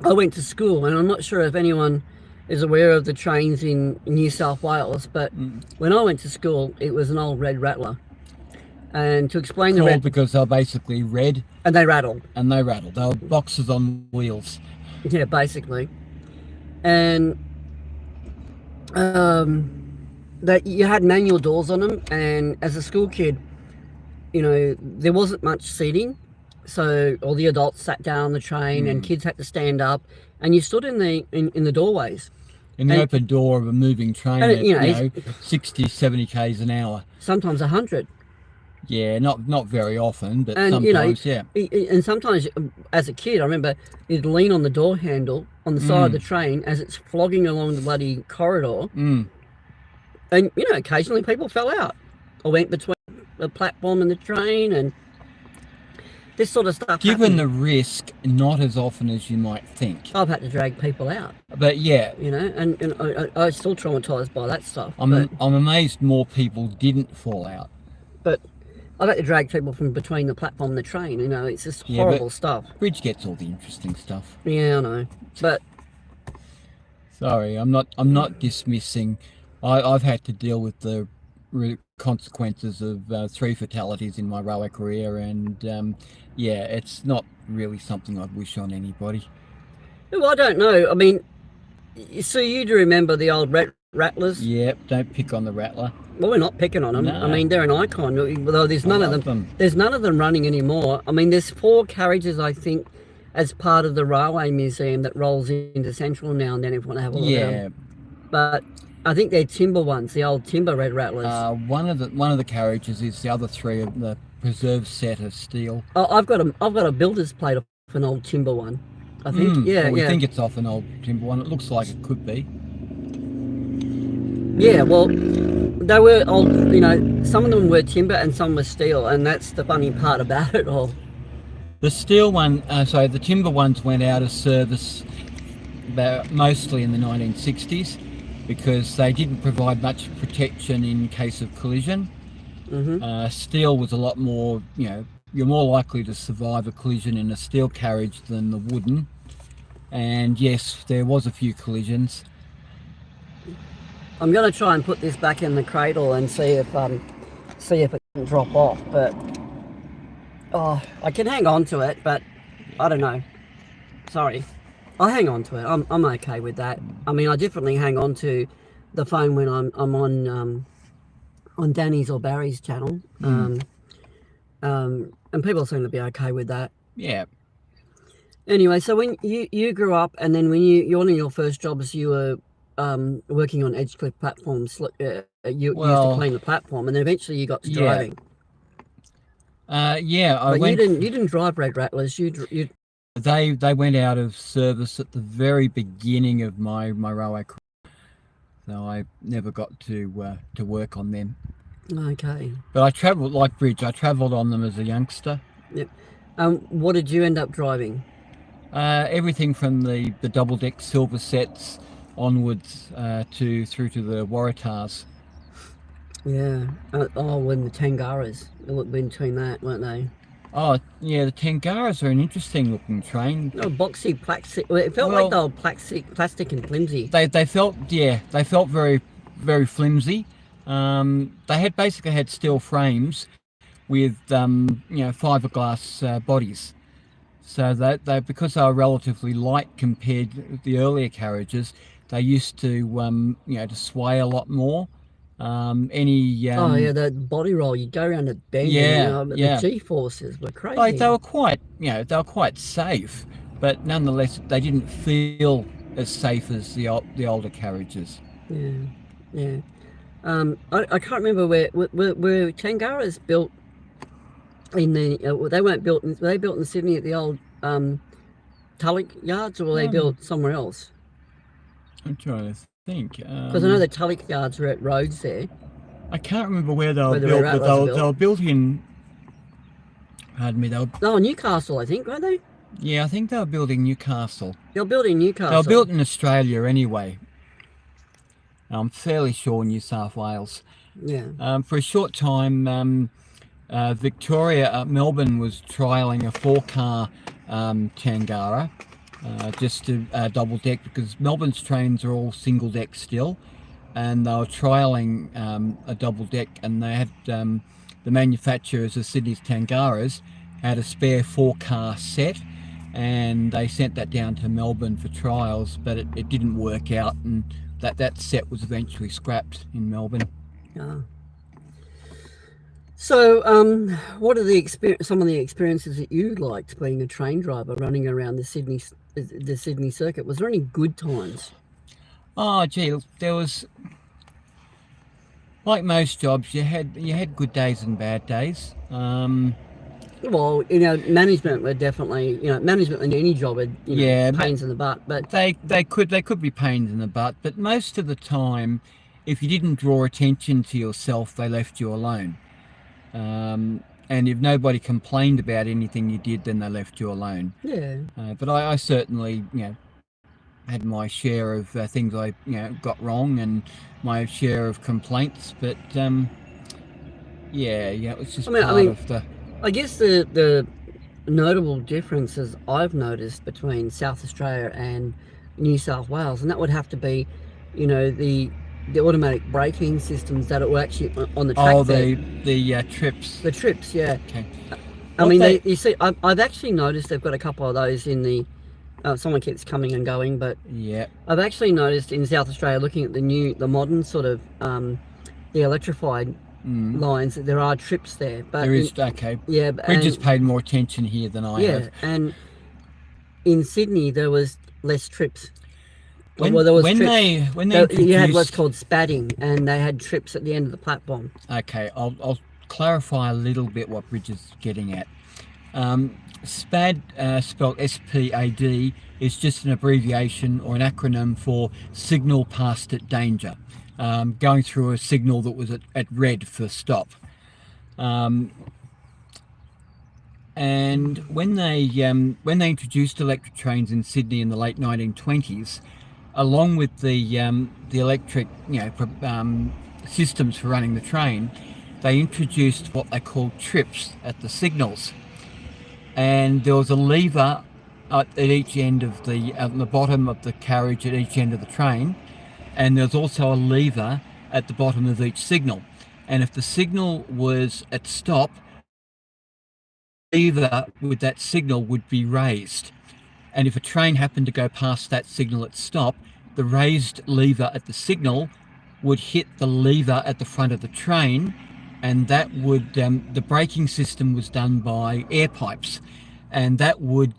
Speaker 1: I went to school, and I'm not sure if anyone is aware of the trains in New South Wales, but when I went to school, it was an old red rattler. And to explain
Speaker 2: because they're basically red.
Speaker 1: And they rattled.
Speaker 2: They were boxes on wheels.
Speaker 1: Yeah, basically. And that you had manual doors on them, and as a school kid, you know, there wasn't much seating, so all the adults sat down on the train and kids had to stand up, and you stood in the doorways.
Speaker 2: In the open door of a moving train
Speaker 1: and,
Speaker 2: at,
Speaker 1: you know,
Speaker 2: 60, 70 k's an hour.
Speaker 1: Sometimes 100.
Speaker 2: Yeah, not very often, but
Speaker 1: And
Speaker 2: sometimes,
Speaker 1: you know, and sometimes as a kid, I remember you'd lean on the door handle on the side of the train as it's flogging along the bloody corridor. And, you know, occasionally people fell out or went between the platform and the train, and this sort of stuff
Speaker 2: Given
Speaker 1: happened.
Speaker 2: the risk, not as often as you might think.
Speaker 1: I've had to drag people out.
Speaker 2: But yeah,
Speaker 1: you know, and I'm still traumatized by that stuff.
Speaker 2: I'm amazed more people didn't fall out.
Speaker 1: But I've had to drag people from between the platform and the train. You know, it's just horrible stuff.
Speaker 2: Bridge gets all the interesting stuff.
Speaker 1: Yeah, I know. But
Speaker 2: sorry, I'm not dismissing. I've had to deal with the consequences of 3 fatalities in my railway career, and yeah, it's not really something I'd wish on anybody.
Speaker 1: Well, I don't know. I mean, so you do remember the old rattlers?
Speaker 2: Yep, don't pick on the Rattler.
Speaker 1: Well, we're not picking on them.
Speaker 2: No.
Speaker 1: I mean, they're an icon. Although there's none of them. There's none of them running anymore. I mean, there's 4 carriages, I think, as part of the Railway Museum that rolls into Central now and then if you want to have a look at them. But I think they're timber ones, the old timber red rattlers.
Speaker 2: One of the carriages is, the other 3 of the preserved set of steel.
Speaker 1: Oh, I've got a builder's plate of an old timber one, I think.
Speaker 2: Well, we think it's off an old timber one. It looks like it could be.
Speaker 1: Yeah, well, they were old, you know, some of them were timber and some were steel, and that's the funny part about it all.
Speaker 2: The steel one, the timber ones went out of service mostly in the 1960s because they didn't provide much protection in case of collision. Steel was a lot more, you know, you're more likely to survive a collision in a steel carriage than the wooden. And yes, there was a few collisions.
Speaker 1: I'm going to try and put this back in the cradle and see if it can drop off, but I can hang on to it, but I don't know. Sorry, I'll hang on to it. I'm okay with that. I mean, I definitely hang on to the phone when I'm on Danny's or Barry's channel, and people seem to be okay with that.
Speaker 2: Yeah.
Speaker 1: Anyway, so when you grew up, and then when one of your first jobs, you were working on Edgecliff platforms. You used to clean the platform, and then eventually you got to driving.
Speaker 2: Yeah,
Speaker 1: you didn't drive red rattlers. You
Speaker 2: They went out of service at the very beginning of my railway career, so I never got to work on them.
Speaker 1: Okay.
Speaker 2: But I travelled, like Bridge, I travelled on them as a youngster.
Speaker 1: Yep. What did you end up driving?
Speaker 2: Everything from the double deck silver sets onwards through to the Waratahs.
Speaker 1: Yeah. When the Tangaras, between that, weren't they?
Speaker 2: Oh yeah, the Tangaras are an interesting looking train.
Speaker 1: Oh, boxy plastic. It felt like they were plastic and flimsy.
Speaker 2: They felt very, very flimsy. They basically had steel frames with fiberglass bodies. So they because they were relatively light compared to the earlier carriages, they used to to sway a lot more.
Speaker 1: The body roll, you'd go around it bending. The G-forces were crazy.
Speaker 2: They were quite safe, but nonetheless they didn't feel as safe as the older carriages.
Speaker 1: Yeah. I can't remember were Tangaras built in the were they built in Sydney at the old Tulloch yards, or were they built somewhere else?
Speaker 2: I'm trying to think.
Speaker 1: Because I know the Tulloch yards were at Rhodes there.
Speaker 2: I can't remember where they were built, but they were built in. Pardon me,
Speaker 1: Newcastle, I think, weren't they?
Speaker 2: Yeah, I think they were building Newcastle.
Speaker 1: They were building Newcastle.
Speaker 2: They were built in Australia anyway. I'm fairly sure New South Wales.
Speaker 1: Yeah.
Speaker 2: For a short time, Victoria, Melbourne was trialling a 4-car Tangara, just to double deck, because Melbourne's trains are all single deck still, and they were trialling a double deck, and they had the manufacturers of Sydney's Tangaras had a spare 4-car set, and they sent that down to Melbourne for trials, but it didn't work out, and that set was eventually scrapped in Melbourne.
Speaker 1: Yeah. So, what are some of the experiences that you liked being a train driver, running around the Sydney circuit? Was there any good times?
Speaker 2: Oh, gee, there was, like most jobs, you had good days and bad days.
Speaker 1: Well, management were definitely, management in any job had, pains in the butt, but
Speaker 2: they could be pains in the butt, but most of the time, if you didn't draw attention to yourself, they left you alone. And if nobody complained about anything you did, then they left you alone.
Speaker 1: Yeah.
Speaker 2: But I certainly, had my share of things I, got wrong, and my share of complaints. But it was just part of the.
Speaker 1: I guess the notable differences I've noticed between South Australia and New South Wales, and that would have to be, the automatic braking systems that were actually on the track.
Speaker 2: Oh, the trips.
Speaker 1: The trips, yeah.
Speaker 2: Okay.
Speaker 1: I mean, you see, I've actually noticed they've got a couple of those in the. Someone keeps coming and going, but
Speaker 2: yeah,
Speaker 1: I've actually noticed in South Australia, looking at the modern sort of the electrified lines, that there are trips there. But
Speaker 2: there is. Okay.
Speaker 1: Yeah,
Speaker 2: we just paid more attention here than I have.
Speaker 1: Yeah, and in Sydney there was less trips.
Speaker 2: When they
Speaker 1: you had what's called spatting, and they had trips at the end of the platform.
Speaker 2: Okay, I'll clarify a little bit what Bridge is getting at. SPAD, spelled S-P-A-D, is just an abbreviation or an acronym for signal passed at danger. Going through a signal that was at red for stop. And when they introduced electric trains in Sydney in the late 1920s, along with the electric systems for running the train, they introduced what they called trips at the signals. And there was a lever at each end of at the bottom of the carriage at each end of the train, and there's also a lever at the bottom of each signal. And if the signal was at stop, the lever with that signal would be raised. And if a train happened to go past that signal at stop, the raised lever at the signal would hit the lever at the front of the train, and that would the braking system was done by air pipes, and that would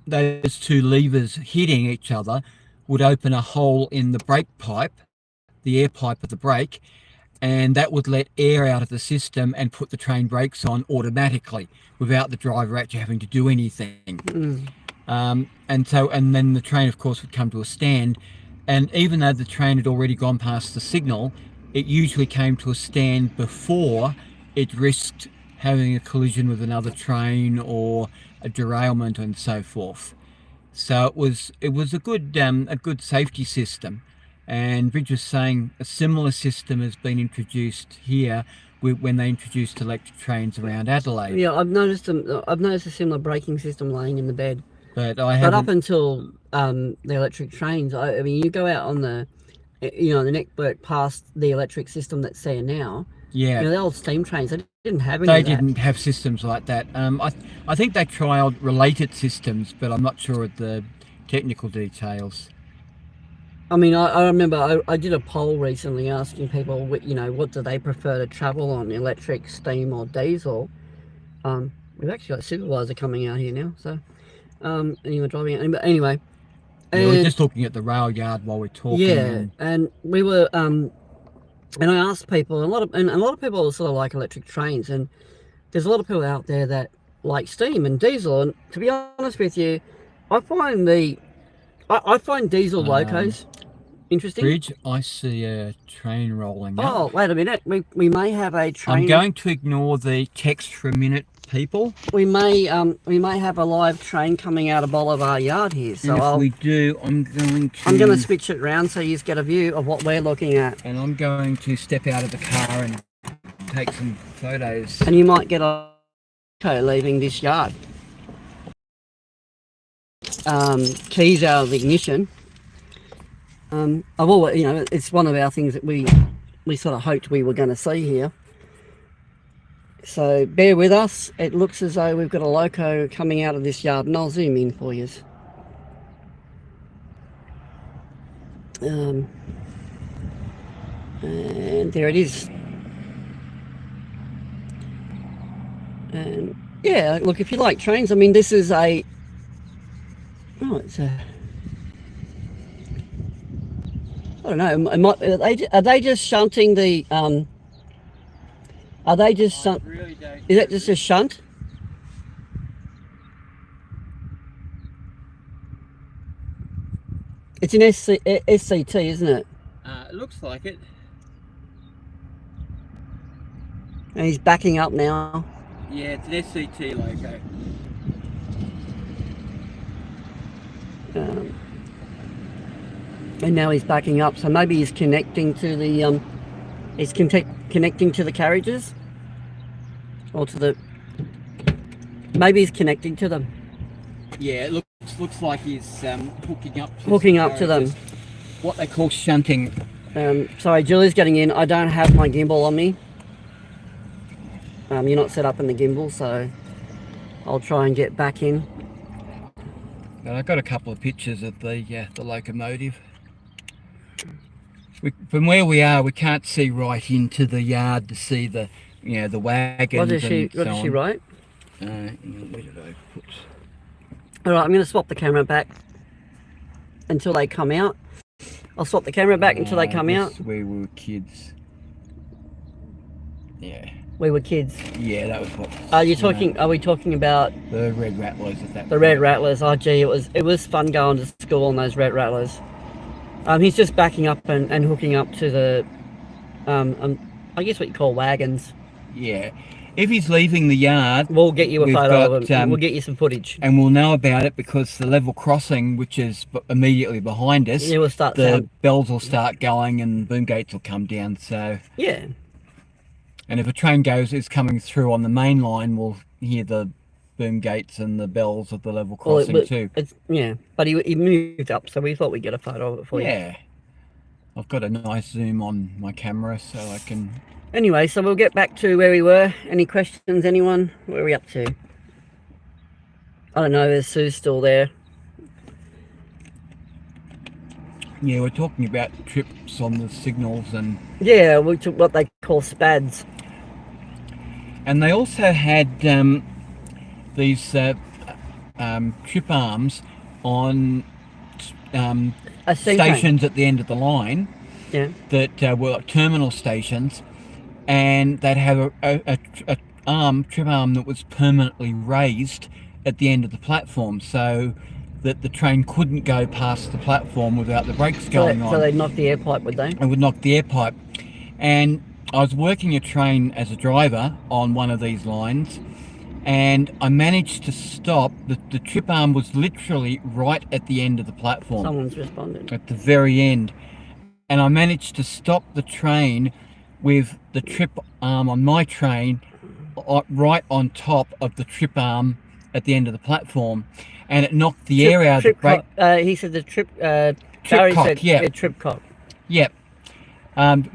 Speaker 2: those two levers hitting each other would open a hole in the brake pipe, the air pipe of the brake, and that would let air out of the system and put the train brakes on automatically without the driver actually having to do anything. And then the train, of course, would come to a stand, and even though the train had already gone past the signal, it usually came to a stand before it risked having a collision with another train or a derailment and so forth. So it was a good safety system. And Bridge was saying a similar system has been introduced here when they introduced electric trains around Adelaide.
Speaker 1: Yeah, I've noticed a similar braking system laying in the bed.
Speaker 2: But
Speaker 1: up until the electric trains, I mean, you go out on the network past the electric system that's there now.
Speaker 2: Yeah,
Speaker 1: the old steam trains, they didn't have any.
Speaker 2: They didn't have systems like that. I think they trialled related systems, but I'm not sure of the technical details.
Speaker 1: I mean, I remember I did a poll recently asking people, what do they prefer to travel on, electric, steam, or diesel? We've actually got a supervisor coming out here now, so and you were driving it. But anyway,
Speaker 2: we were just looking at the rail yard while we're talking.
Speaker 1: Yeah, and we were and I asked people, a lot of people sort of like electric trains, and there's a lot of people out there that like steam and diesel. And to be honest with you, I find diesel locos interesting.
Speaker 2: Bridge, I see a train rolling up.
Speaker 1: Oh, wait a minute. We may have a train.
Speaker 2: I'm going to ignore the text for a minute, people.
Speaker 1: We may have a live train coming out of Bolivar Yard here. So
Speaker 2: and if we do, I'm going
Speaker 1: to switch it around so you get a view of what we're looking at.
Speaker 2: And I'm going to step out of the car and take some photos.
Speaker 1: And you might get a photo leaving this yard. Keys out of the ignition. I've always, it's one of our things that we sort of hoped we were going to see here. So bear with us. It looks as though we've got a loco coming out of this yard, and I'll zoom in for you. And there it is. And yeah, look, if you like trains, I mean, this is a, it's a, I don't know, are they just shunting the, are they just shunt, is that just a shunt? It's an SCT, isn't it?
Speaker 2: It looks like it.
Speaker 1: And he's backing up now.
Speaker 2: Yeah, it's an SCT loco.
Speaker 1: And now he's backing up, so maybe he's connecting to the connecting to the carriages, or to the, maybe he's connecting to them.
Speaker 2: Yeah, it looks like he's hooking up
Speaker 1: to them.
Speaker 2: What they call shunting.
Speaker 1: Sorry, Julie's getting in. I don't have my gimbal on me. You're not set up in the gimbal, so I'll try and get back in.
Speaker 2: But I got a couple of pictures of the locomotive. From where we are, we can't see right into the yard to see the the wagons.
Speaker 1: What does she write?
Speaker 2: Where did I put?
Speaker 1: All right, I'm going to swap the camera back until they come out. I'll swap the camera back until they come out.
Speaker 2: We were kids. Yeah.
Speaker 1: We were kids.
Speaker 2: Yeah, that was what.
Speaker 1: Are you talking? Are we talking about
Speaker 2: the Red Rattlers? Is that
Speaker 1: the Red Rattlers? Oh, gee, it was fun going to school on those Red Rattlers. He's just backing up and hooking up to the, I guess what you call wagons.
Speaker 2: Yeah. If he's leaving the yard,
Speaker 1: we'll get you a photo of him. We'll get you some footage.
Speaker 2: And we'll know about it because the level crossing, which is immediately behind us,
Speaker 1: we'll start
Speaker 2: the bells will start going and boom gates will come down. So
Speaker 1: yeah. And
Speaker 2: if a train is coming through on the main line, we'll hear the boom gates and the bells of the level crossing too.
Speaker 1: But he moved up, so we thought we'd get a photo of it for you.
Speaker 2: Yeah. I've got a nice zoom on my camera so I can...
Speaker 1: Anyway, so we'll get back to where we were. Any questions, anyone? Where are we up to? I don't know, is Sue still there?
Speaker 2: Yeah, we're talking about trips on the signals and...
Speaker 1: Yeah, we took what they call SPADs.
Speaker 2: And they also had these trip arms on stations at the end of the line.
Speaker 1: Yeah.
Speaker 2: That were like terminal stations, and they'd have a trip arm that was permanently raised at the end of the platform, so that the train couldn't go past the platform without the brakes going on.
Speaker 1: So they'd knock the air pipe, would they?
Speaker 2: It would knock the air pipe. And I was working a train as a driver on one of these lines, and I managed to stop. The trip arm was literally right at the end of the platform.
Speaker 1: Someone's responded.
Speaker 2: At the very end. And I managed to stop the train with the trip arm on my train right on top of the trip arm at the end of the platform, and it knocked the air out of the brake.
Speaker 1: He said the trip
Speaker 2: cock, yeah.
Speaker 1: Trip cock.
Speaker 2: Yep.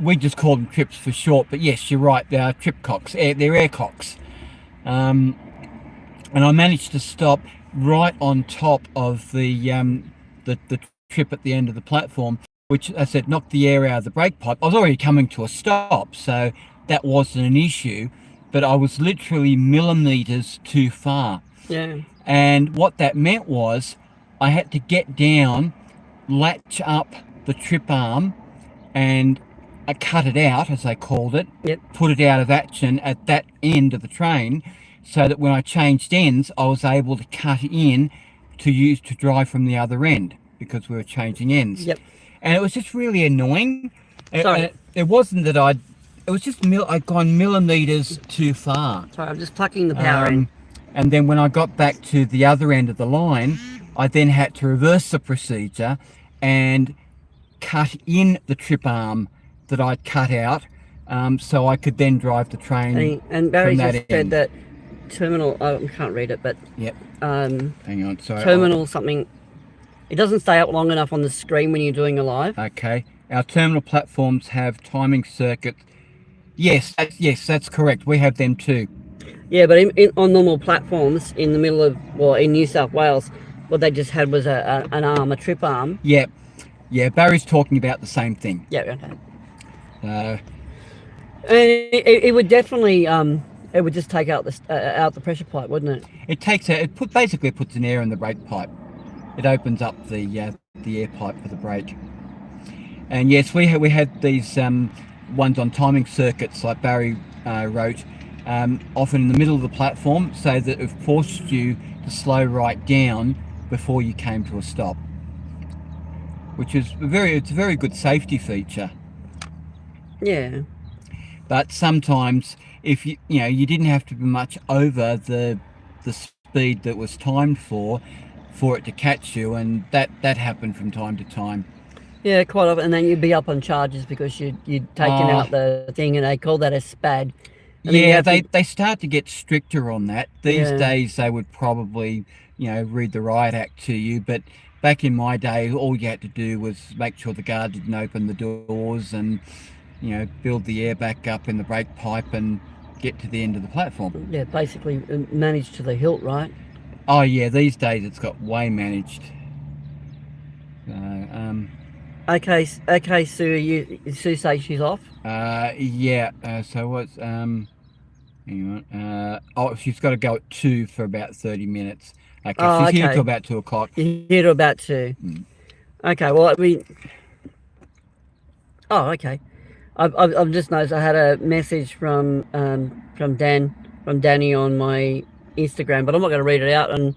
Speaker 2: We just call them trips for short, but yes, you're right. They are trip cocks. They're air cocks. And I managed to stop right on top of the trip at the end of the platform, which I said knocked the air out of the brake pipe. I was already coming to a stop, so that wasn't an issue, but I was literally millimeters too far.
Speaker 1: Yeah.
Speaker 2: And what that meant was I had to get down, latch up the trip arm, and I cut it out, as they called it.
Speaker 1: Yep.
Speaker 2: Put it out of action at that end of the train, so that when I changed ends, I was able to cut in to drive from the other end, because we were changing ends.
Speaker 1: Yep.
Speaker 2: And it was just really annoying.
Speaker 1: Sorry.
Speaker 2: It wasn't that it was just I'd gone millimeters too far.
Speaker 1: Sorry, I'm just plugging the power in.
Speaker 2: And then when I got back to the other end of the line, I then had to reverse the procedure and cut in the trip arm that I'd cut out, so I could then drive the train.
Speaker 1: And Barry just said that terminal, I can't read it, but
Speaker 2: yep. Hang on, sorry.
Speaker 1: Terminal something. It doesn't stay up long enough on the screen when you're doing a live.
Speaker 2: Okay. Our terminal platforms have timing circuits. Yes, that's correct. We have them too.
Speaker 1: Yeah, but on normal platforms in the middle of, in New South Wales, what they just had was an arm, a trip arm.
Speaker 2: Yeah. Yeah, Barry's talking about the same thing.
Speaker 1: Yeah, okay.
Speaker 2: Uh,
Speaker 1: And it would definitely it would just take out the pressure pipe, wouldn't it?
Speaker 2: it takes out, basically puts an air in the brake pipe. It opens up the air pipe for the brake. And yes, we had these ones on timing circuits, like Barry wrote, often in the middle of the platform, so that it forced you to slow right down before you came to a stop, which is it's a very good safety feature.
Speaker 1: Yeah.
Speaker 2: But sometimes, if you didn't have to be much over the speed that was timed for it to catch you, and that happened from time to time.
Speaker 1: Yeah, quite often, and then you'd be up on charges because you'd taken out the thing, and they call that a SPAD.
Speaker 2: Yeah, they start to get stricter on that these
Speaker 1: Yeah.
Speaker 2: days. They would probably read the riot act to you, but back in my day, all you had to do was make sure the guard didn't open the doors and build the air back up in the brake pipe and get to the end of the platform.
Speaker 1: Yeah, basically managed to the hilt, right?
Speaker 2: Oh yeah, these days it's got way managed.
Speaker 1: Okay, Sue says she's off.
Speaker 2: Yeah. So what's hang on. Oh, she's got to go at 2 for about 30 minutes. Okay,
Speaker 1: Oh,
Speaker 2: she's here
Speaker 1: okay.
Speaker 2: till about 2 o'clock.
Speaker 1: You're here to about 2.
Speaker 2: Mm.
Speaker 1: Okay, well Oh, okay. I've just noticed I had a message from Danny on my Instagram, but I'm not going to read it out, and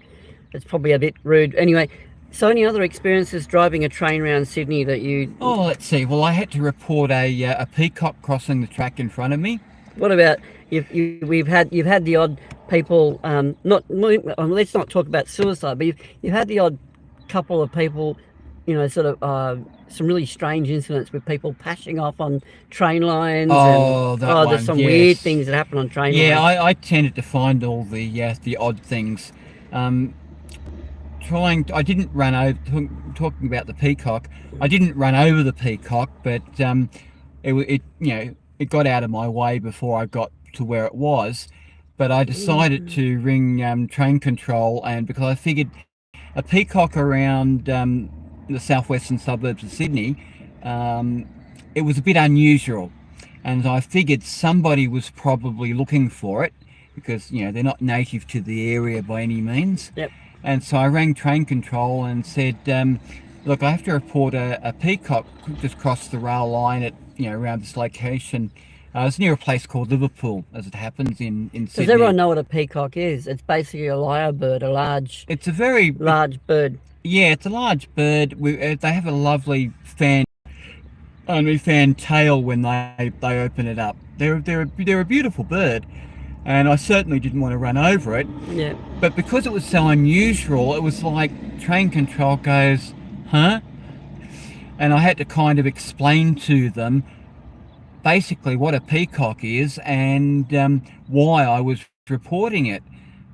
Speaker 1: it's probably a bit rude. Anyway, so any other experiences driving a train around Sydney that you?
Speaker 2: Oh, let's see. Well, I had to report a peacock crossing the track in front of me.
Speaker 1: What about you've had the odd people? Let's not talk about suicide, but you've had the odd couple of people, sort of some really strange incidents with people passing off on train lines. There's some weird things that happen on train lines.
Speaker 2: Yeah, I tended to find all the odd things. I didn't run over. Talking about the peacock, I didn't run over the peacock, but it got out of my way before I got to where it was. But I decided to ring train control, and because I figured a peacock around the southwestern suburbs of Sydney, it was a bit unusual, and I figured somebody was probably looking for it because they're not native to the area by any means.
Speaker 1: Yep.
Speaker 2: And so I rang train control and said, look, I have to report a peacock just crossed the rail line at around this location. It's near a place called Liverpool, as it happens in Sydney.
Speaker 1: Does everyone know what a peacock is? It's basically a lyrebird,
Speaker 2: It's a very
Speaker 1: large bird.
Speaker 2: Yeah, it's a large bird. They have a lovely fan tail when they open it up. They're a beautiful bird, and I certainly didn't want to run over it.
Speaker 1: Yeah.
Speaker 2: But because it was so unusual, it was like train control goes, huh? And I had to kind of explain to them basically what a peacock is and why I was reporting it.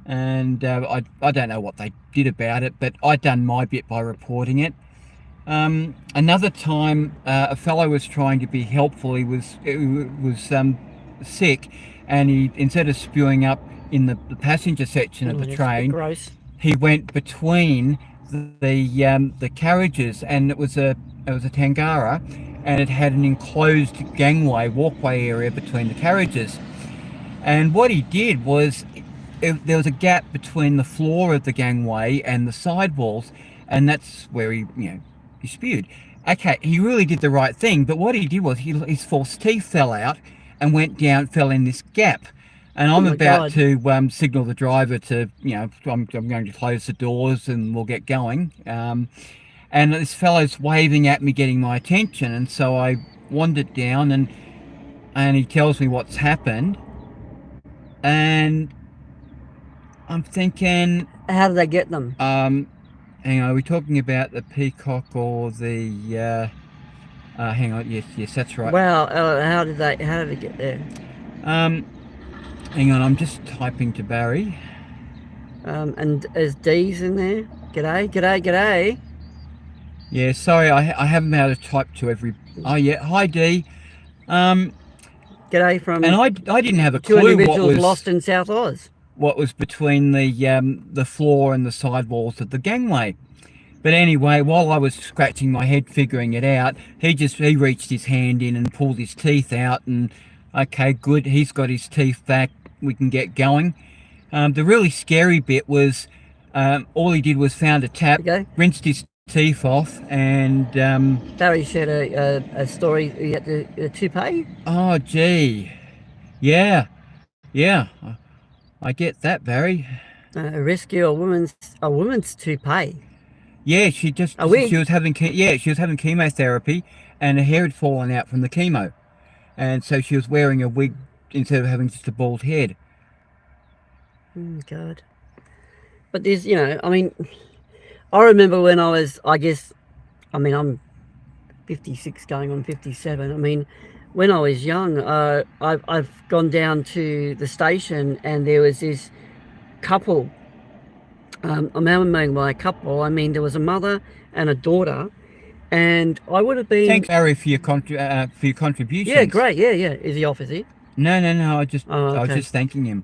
Speaker 2: And I don't know what they did about it, but I'd done my bit by reporting it. Another time, a fellow was trying to be helpful. He was sick, and he, instead of spewing up in the passenger section of the train,
Speaker 1: gross.
Speaker 2: he went between the carriages, and it was a Tangara, and it had an enclosed walkway area between the carriages. And what he did was, there was a gap between the floor of the gangway and the sidewalls, and that's where he spewed. Okay, he really did the right thing, but what he did was his false teeth fell out and fell in this gap. And I'm about to signal the driver to, I'm going to close the doors and we'll get going. And this fellow's waving at me, getting my attention, and so I wandered down, and he tells me what's happened, and I'm thinking,
Speaker 1: how did they get them?
Speaker 2: Hang on, are we talking about the peacock or the? Hang on, yes, that's right.
Speaker 1: Well, how did they get there?
Speaker 2: Hang on, I'm just typing to Barry.
Speaker 1: And is Dee's in there? G'day.
Speaker 2: Yeah, sorry, I haven't been able to type to every. Oh yeah, hi Dee.
Speaker 1: G'day from.
Speaker 2: And I didn't have a
Speaker 1: two
Speaker 2: clue
Speaker 1: individuals lost in South Oz.
Speaker 2: What was between the floor and the sidewalls of the gangway. But anyway, while I was scratching my head figuring it out, he reached his hand in and pulled his teeth out, and okay, good, he's got his teeth back, we can get going. The really scary bit was all he did was found a tap,
Speaker 1: Okay.
Speaker 2: rinsed his teeth off, and
Speaker 1: Barry shared a story. He had the toupee.
Speaker 2: oh gee, yeah, I get that, Barry.
Speaker 1: Rescue a woman's toupee.
Speaker 2: Yeah, she was having chemotherapy, and her hair had fallen out from the chemo, and so she was wearing a wig instead of having just a bald head.
Speaker 1: Oh God. But there's, I mean, I remember when I was, I'm 56 going on 57. I mean, when I was young, I've gone down to the station and there was this couple. I'm meaning by a couple, I mean there was a mother and a daughter, and I would have been.
Speaker 2: Thanks, Barry, for your contributions.
Speaker 1: Yeah, great. Yeah. Is he off? Is he?
Speaker 2: No. I was
Speaker 1: okay.
Speaker 2: just thanking him.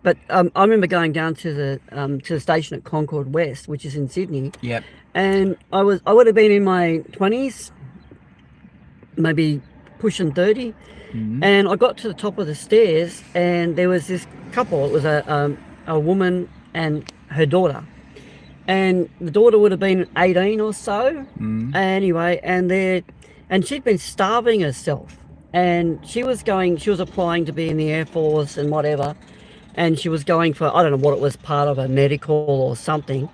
Speaker 1: But I remember going down to the station at Concord West, which is in Sydney.
Speaker 2: Yep.
Speaker 1: And I would have been in my 20s, maybe pushing 30.
Speaker 2: Mm-hmm.
Speaker 1: And I got to the top of the stairs, and there was this couple. It was a woman and her daughter, and the daughter would have been 18 or so. Anyway, and she'd been starving herself, and she was applying to be in the Air Force and whatever, and she was going for, I don't know what it was, part of a medical or something.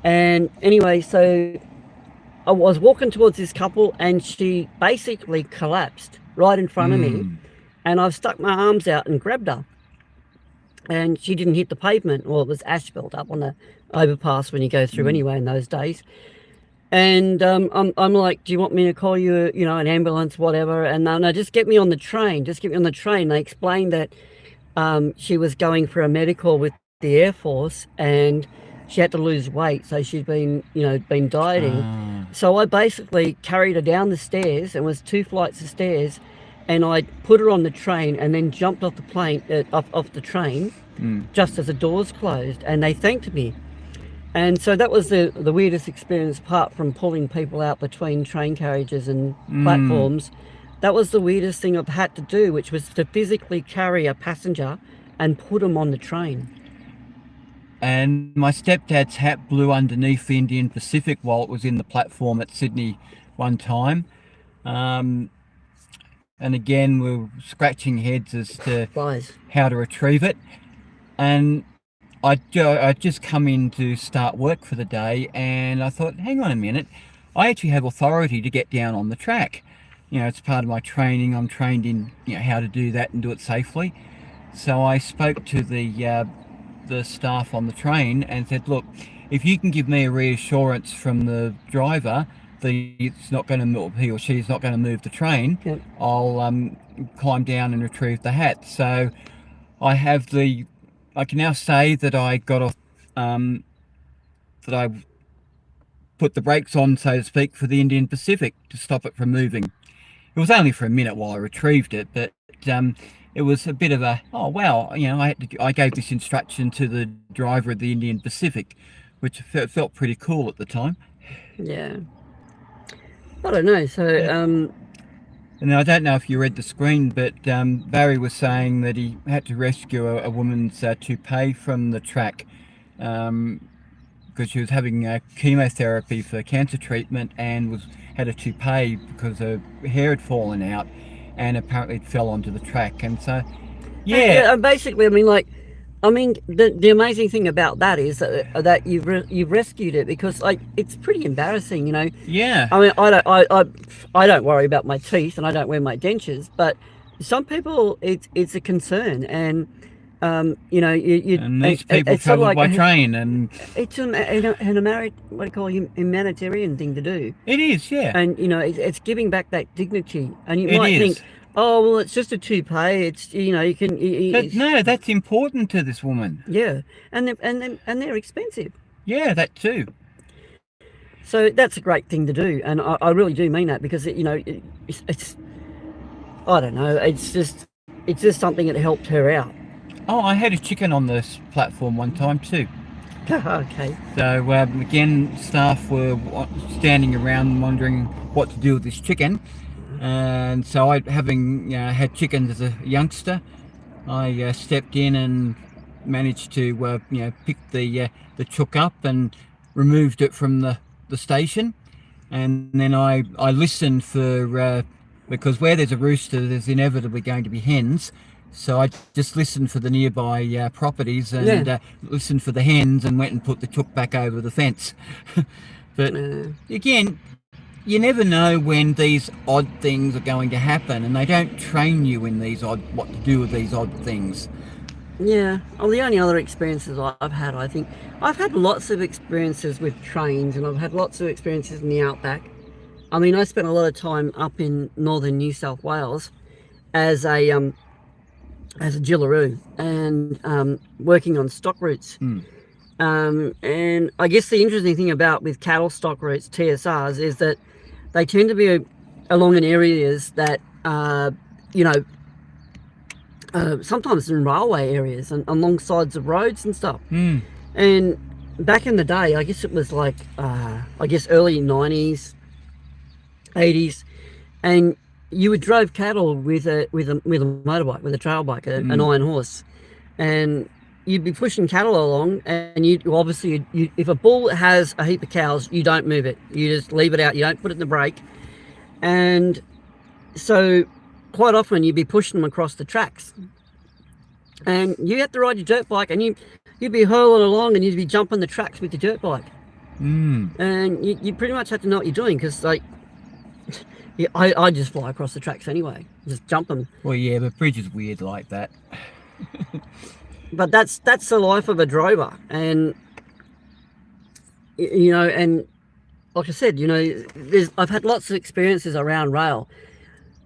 Speaker 1: And anyway, so I was walking towards this couple, and she basically collapsed right in front of me, and I've stuck my arms out and grabbed her. And she didn't hit the pavement. Well, it was ash built up on the overpass when you go through anyway in those days. And I'm like, do you want me to call you, an ambulance, whatever? And no, just get me on the train. Just get me on the train. They explained that she was going for a medical with the Air Force, and she had to lose weight. So she'd been dieting. So I basically carried her down the stairs, and it was 2 flights of stairs. And I put her on the train and then jumped off the plane, off the train, just as the doors closed. And they thanked me. And so that was the weirdest experience, apart from pulling people out between train carriages and platforms. That was the weirdest thing I've had to do, which was to physically carry a passenger and put them on the train.
Speaker 2: And my stepdad's hat blew underneath the Indian Pacific while it was in the platform at Sydney one time. And again, we were scratching heads as to how to retrieve it. And I'd just come in to start work for the day, and I thought, hang on a minute, I actually have authority to get down on the track. It's part of my training. I'm trained in how to do that and do it safely. So I spoke to the staff on the train and said, look, if you can give me a reassurance from the driver that he or she's not going to move the train, I'll climb down and retrieve the hat. So I can now say that I got off, that I put the brakes on, so to speak, for the Indian Pacific to stop it from moving. It was only for a minute while I retrieved it, but it was a bit of a, oh wow, I gave this instruction to the driver of the Indian Pacific, which felt pretty cool at the time.
Speaker 1: Yeah. I don't know. So,
Speaker 2: and I don't know if you read the screen, but Barry was saying that he had to rescue a woman's toupee from the track because she was having chemotherapy for cancer treatment and had a toupee because her hair had fallen out, and apparently it fell onto the track. And so, yeah.
Speaker 1: Basically, the amazing thing about that is that you've rescued it, because it's pretty embarrassing,
Speaker 2: Yeah.
Speaker 1: I mean, I don't worry about my teeth, and I don't wear my dentures, but some people it's a concern, and
Speaker 2: and these people travel by train, and
Speaker 1: it's a humanitarian thing to do.
Speaker 2: It is, yeah.
Speaker 1: And it's giving back that dignity, and you might think, oh well, it's just a toupee. It's you can.
Speaker 2: No, that's important to this woman.
Speaker 1: Yeah, and they're expensive.
Speaker 2: Yeah, that too.
Speaker 1: So that's a great thing to do, and I really do mean that, because it's I don't know. It's just something that helped her out.
Speaker 2: Oh, I had a chicken on this platform one time too.
Speaker 1: Okay.
Speaker 2: So again, staff were standing around wondering what to do with this chicken, and so having had chickens as a youngster, I stepped in and managed to pick the chook up and removed it from the station, and then I listened for because where there's a rooster, there's inevitably going to be hens. So I just listened for the nearby properties and listened for the hens and went and put the chook back over the fence. But again, you never know when these odd things are going to happen, and they don't train you in what to do with these odd things.
Speaker 1: Yeah. Well, the only other experiences I've had, I think, I've had lots of experiences with trains, and I've had lots of experiences in the outback. I mean, I spent a lot of time up in northern New South Wales as a Jillaroo and working on stock routes. And I guess the interesting thing about with cattle stock routes, TSRs, is that they tend to be along in areas that sometimes in railway areas and along sides of roads and stuff. And back in the day, I guess it was like early 90s, 80s, and you would drove cattle with a motorbike, with a trail bike, an iron horse, and you'd be pushing cattle along, and you obviously if a bull has a heap of cows, you don't move it, you just leave it out, you don't put it in the brake. And so quite often you'd be pushing them across the tracks, and you have to ride your dirt bike, and you'd be hurling along, and you'd be jumping the tracks with your dirt bike. And you pretty much have to know what you're doing, because like I just fly across the tracks anyway, just jump them.
Speaker 2: Well, yeah, but bridge is weird like that.
Speaker 1: But that's the life of a drover, and and like I said, I've had lots of experiences around rail,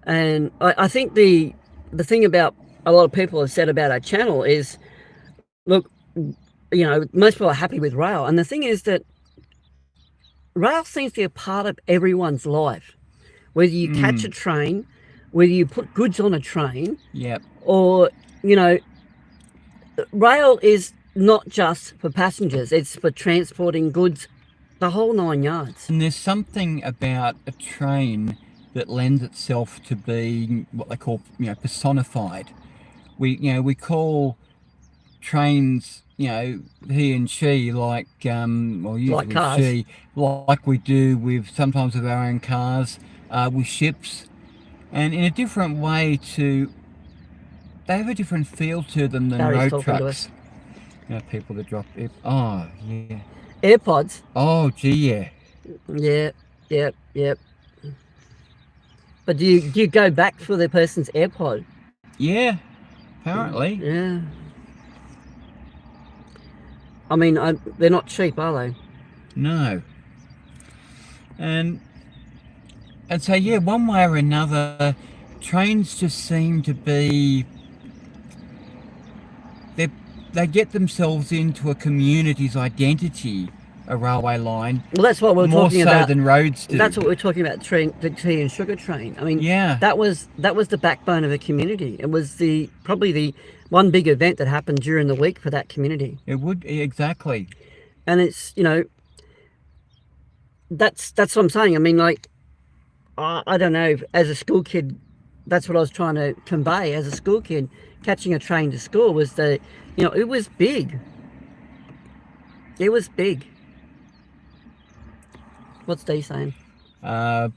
Speaker 1: and I think the thing about a lot of people have said about our channel is, look, most people are happy with rail, and the thing is that rail seems to be a part of everyone's life. Whether you catch a train, whether you put goods on a train, or, rail is not just for passengers, it's for transporting goods, the whole 9 yards.
Speaker 2: And there's something about a train that lends itself to being what they call, personified. We call trains, he and she, like, usually
Speaker 1: like cars.
Speaker 2: she, like we do sometimes with our own cars. With ships, and in a different way they have a different feel to them than road trucks. People that drop
Speaker 1: AirPods.
Speaker 2: Oh gee,
Speaker 1: Yep. But do you go back for the person's AirPod?
Speaker 2: Yeah, apparently.
Speaker 1: Yeah. I mean, they're not cheap, are they?
Speaker 2: No. And so, one way or another, trains just seem to be, they get themselves into a community's identity, a railway line.
Speaker 1: Well, that's what we're talking about.
Speaker 2: More so than roads do.
Speaker 1: That's what we're talking about, the tea and sugar train. I mean,
Speaker 2: yeah,
Speaker 1: that was the backbone of a community. It was probably the one big event that happened during the week for that community.
Speaker 2: It would, exactly.
Speaker 1: And it's, that's what I'm saying. I mean, like, I don't know, as a school kid, that's what I was trying to convey. As a school kid, catching a train to school was it was big. It was big. What's Dee saying?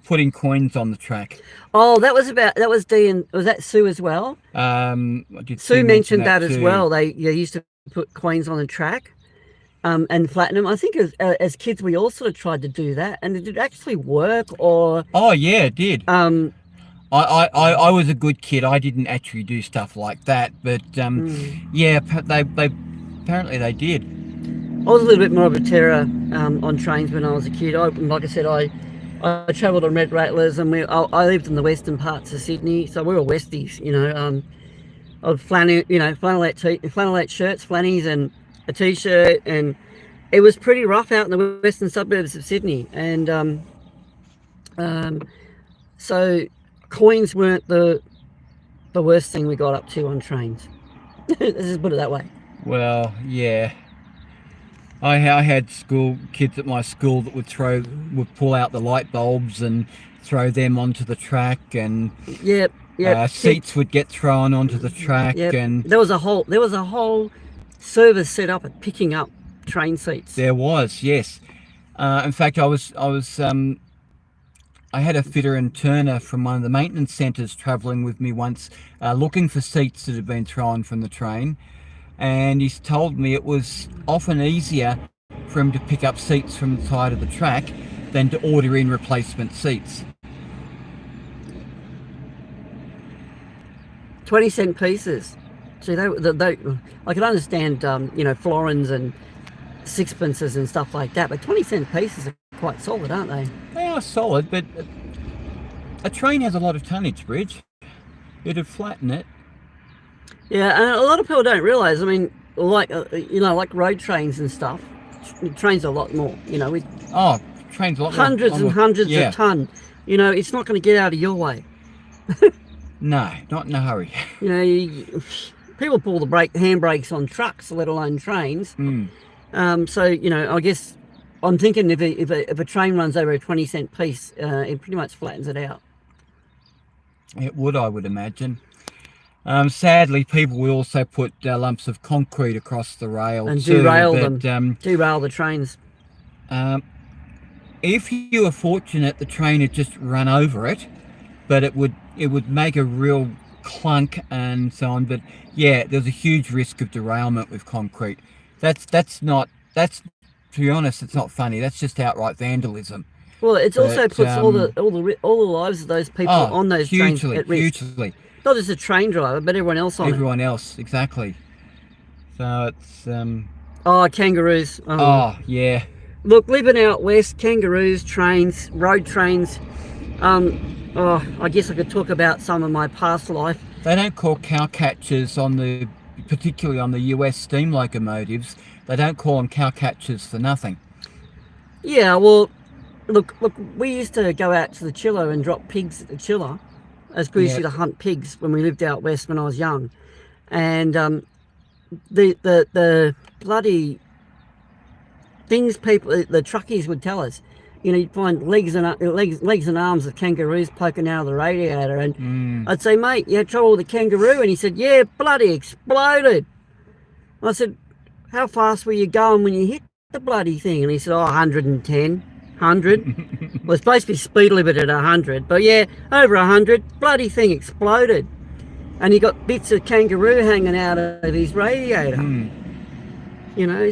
Speaker 2: Putting coins on the track.
Speaker 1: Oh, that was Dee, and was that Sue as well? Sue mentioned that as well. They used to put coins on the track. And flatten them. I think as kids we all sort of tried to do that, and did it actually work? Or
Speaker 2: it did. I was a good kid. I didn't actually do stuff like that, but they apparently they did.
Speaker 1: I was a little bit more of a terror on trains when I was a kid. Like I said, I travelled on Red Rattlers, and I lived in the western parts of Sydney, so we were Westies. Of flannelette shirts, flannies, and a t-shirt, and it was pretty rough out in the western suburbs of Sydney, and so coins weren't the worst thing we got up to on trains. Let's just put it that way.
Speaker 2: Well, yeah, I had school kids at my school that would pull out the light bulbs and throw them onto the track, and
Speaker 1: Yep, yep.
Speaker 2: seats would get thrown onto the track,
Speaker 1: Yep.
Speaker 2: and
Speaker 1: There was a whole service set up at picking up train seats.
Speaker 2: there was, yes. In fact, I had a fitter and turner from one of the maintenance centres travelling with me once, looking for seats that had been thrown from the train, and he's told me it was often easier for him to pick up seats from the side of the track than to order in replacement seats.
Speaker 1: 20-cent pieces. See, they I can understand, florins and sixpences and stuff like that, but 20-cent pieces are quite solid, aren't they?
Speaker 2: They are solid, but a train has a lot of tonnage, Bridge. It'd flatten it.
Speaker 1: Yeah, and a lot of people don't realise. I mean, like road trains and stuff. Trains are a lot more. With
Speaker 2: Trains a lot
Speaker 1: hundreds
Speaker 2: more,
Speaker 1: and hundreds
Speaker 2: yeah.
Speaker 1: of ton. It's not going to get out of your way.
Speaker 2: No, not in a hurry.
Speaker 1: People pull the handbrakes on trucks, let alone trains. So I guess I'm thinking if a train runs over a 20-cent piece, it pretty much flattens it out.
Speaker 2: It would, I would imagine. Sadly, people will also put lumps of concrete across the rail
Speaker 1: and
Speaker 2: too,
Speaker 1: derail them. Derail the trains.
Speaker 2: If you were fortunate, the train had just run over it, but it would make a real clunk and so on. But yeah, there's a huge risk of derailment with concrete. That's to be honest, it's not funny. That's just outright vandalism.
Speaker 1: Well, it also puts all the lives of those people on those trains at risk.
Speaker 2: Hugely.
Speaker 1: Not just the train driver, but everyone else on it.
Speaker 2: Everyone else, exactly. So it's
Speaker 1: kangaroos.
Speaker 2: Yeah.
Speaker 1: Look, living out west, kangaroos, trains, road trains. I guess I could talk about some of my past life.
Speaker 2: They don't call cowcatchers particularly on the US steam locomotives. They don't call them cowcatchers for nothing.
Speaker 1: Yeah, well, look, we used to go out to the chiller and drop pigs at the chiller, as we used to hunt pigs when we lived out west when I was young, and the bloody things the truckies would tell us. You'd find legs and arms of kangaroos poking out of the radiator, and I'd say, mate, you had trouble with the kangaroo? And he said, yeah, bloody exploded. I said, how fast were you going when you hit the bloody thing? And he said, 110, 100. Well, it's supposed to be speed limit at 100, but yeah, over 100, bloody thing exploded. And he got bits of kangaroo hanging out of his radiator.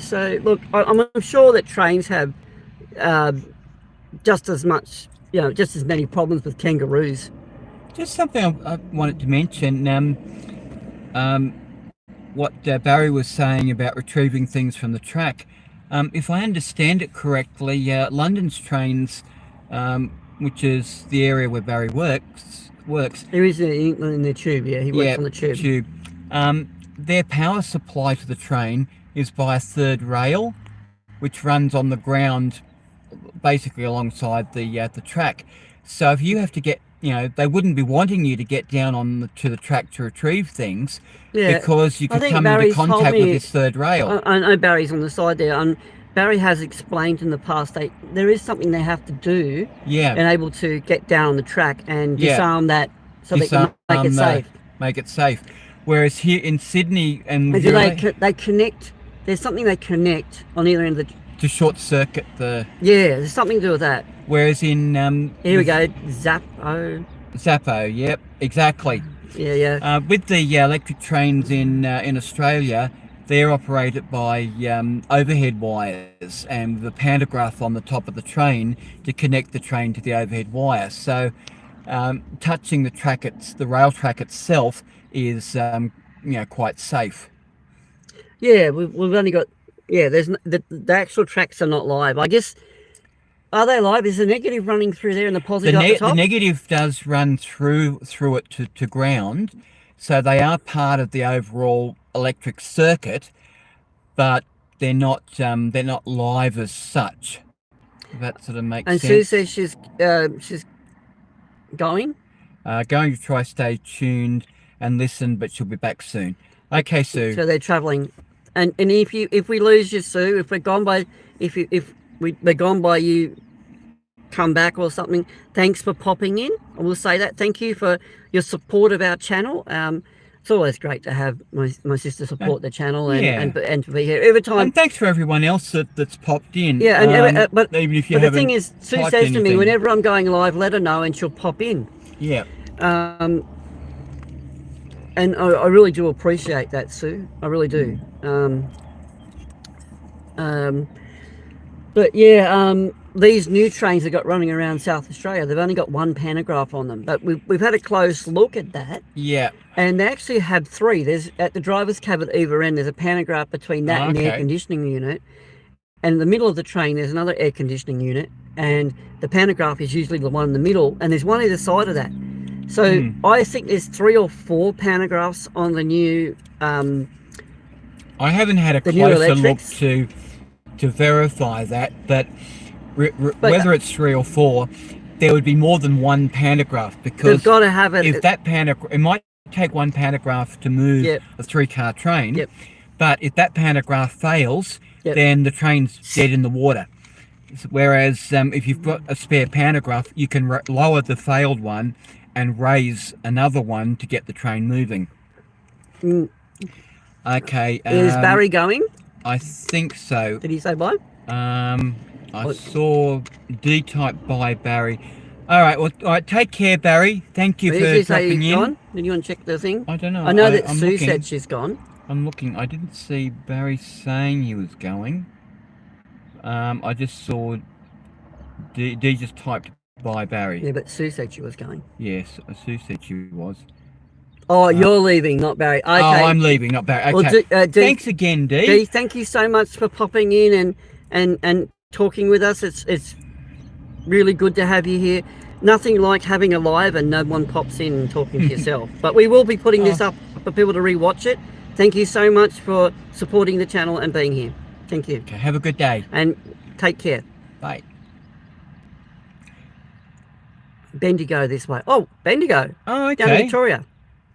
Speaker 1: So look, I'm sure that trains have just as many problems with kangaroos.
Speaker 2: Just something I wanted to mention. What Barry was saying about retrieving things from the track. If I understand it correctly, London's trains, which is the area where Barry works.
Speaker 1: He is in the tube, yeah. He works on the tube.
Speaker 2: Their power supply to the train is by a third rail, which runs on the ground, basically alongside the track. So if you have to get, they wouldn't be wanting you to get down to the track to retrieve things, because you could come into contact with this third rail.
Speaker 1: I know Barry's on the side there. Barry has explained in the past that there is something they have to do, and able to get down on the track and disarm that, so they can make it safe.
Speaker 2: Make it safe. Whereas here in Sydney and
Speaker 1: they connect. There's something they connect on either end of
Speaker 2: to short circuit the.
Speaker 1: Yeah, there's something to do with that.
Speaker 2: Whereas in
Speaker 1: here we go, Zappo.
Speaker 2: Yep, exactly.
Speaker 1: Yeah.
Speaker 2: With the electric trains in Australia, they're operated by overhead wires and the pantograph on the top of the train to connect the train to the overhead wire. So touching the rail track itself is quite safe.
Speaker 1: Yeah, we've only got there's the actual tracks are not live. I guess, are they live? Is the negative running through there and the positive at the top?
Speaker 2: The negative does run through it to ground, so they are part of the overall electric circuit, but they're not live as such. If that sort of makes sense.
Speaker 1: And Sue says she's going
Speaker 2: to try stay tuned and listen, but she'll be back soon. Okay, Sue.
Speaker 1: So they're travelling And if we lose you, Sue, if we're gone by, we're gone by you, come back or something. Thanks for popping in. I will say that. Thank you for your support of our channel. It's always great to have my sister support the channel and to be here every time.
Speaker 2: And thanks for everyone else that's popped in.
Speaker 1: Yeah, and but
Speaker 2: even if you
Speaker 1: the thing is, Sue says to me, whenever I'm going live, let her know, and she'll pop in.
Speaker 2: Yeah.
Speaker 1: And I really do appreciate that, Sue. I really do. But yeah, these new trains that got running around South Australia, they've only got one pantograph on them. But we've had a close look at that.
Speaker 2: Yeah.
Speaker 1: And they actually have three. There's at the driver's cab at either end, there's a pantograph between that and the air conditioning unit. And in the middle of the train, there's another air conditioning unit. And the pantograph is usually the one in the middle. And there's one either side of that. So I think there's 3 or 4 pantographs on the new.
Speaker 2: I haven't had a closer look to verify that, but whether it's 3 or 4, there would be more than one pantograph, because
Speaker 1: they've got to have it.
Speaker 2: If that pantograph, it might take one pantograph to move a 3-car train, but if that pantograph fails, then the train's dead in the water. Whereas if you've got a spare pantograph, you can lower the failed one and raise another one to get the train moving. Okay.
Speaker 1: Is Barry going?
Speaker 2: I think so.
Speaker 1: Did he say bye?
Speaker 2: I saw D-type by Barry. All right. Well, all right. Take care, Barry. Thank you for dropping in.
Speaker 1: Gone? Did you want to check the thing?
Speaker 2: I don't know.
Speaker 1: I know that Sue said she's gone.
Speaker 2: I'm looking. I didn't see Barry saying he was going. I just saw D just typed by Barry.
Speaker 1: Yeah, but Sue said she was going.
Speaker 2: Yes, Sue said she was.
Speaker 1: Oh, you're leaving, not Barry. Okay.
Speaker 2: Oh, I'm leaving, not Barry. Okay.
Speaker 1: Well,
Speaker 2: thanks again, Dee.
Speaker 1: Dee, thank you so much for popping in and talking with us. It's really good to have you here. Nothing like having a live and no one pops in and talking to yourself. But we will be putting this up for people to rewatch it. Thank you so much for supporting the channel and being here. Thank you.
Speaker 2: Okay, have a good day.
Speaker 1: And take care.
Speaker 2: Bye.
Speaker 1: Bendigo this way. Oh, Bendigo.
Speaker 2: Oh, okay.
Speaker 1: Down in Victoria.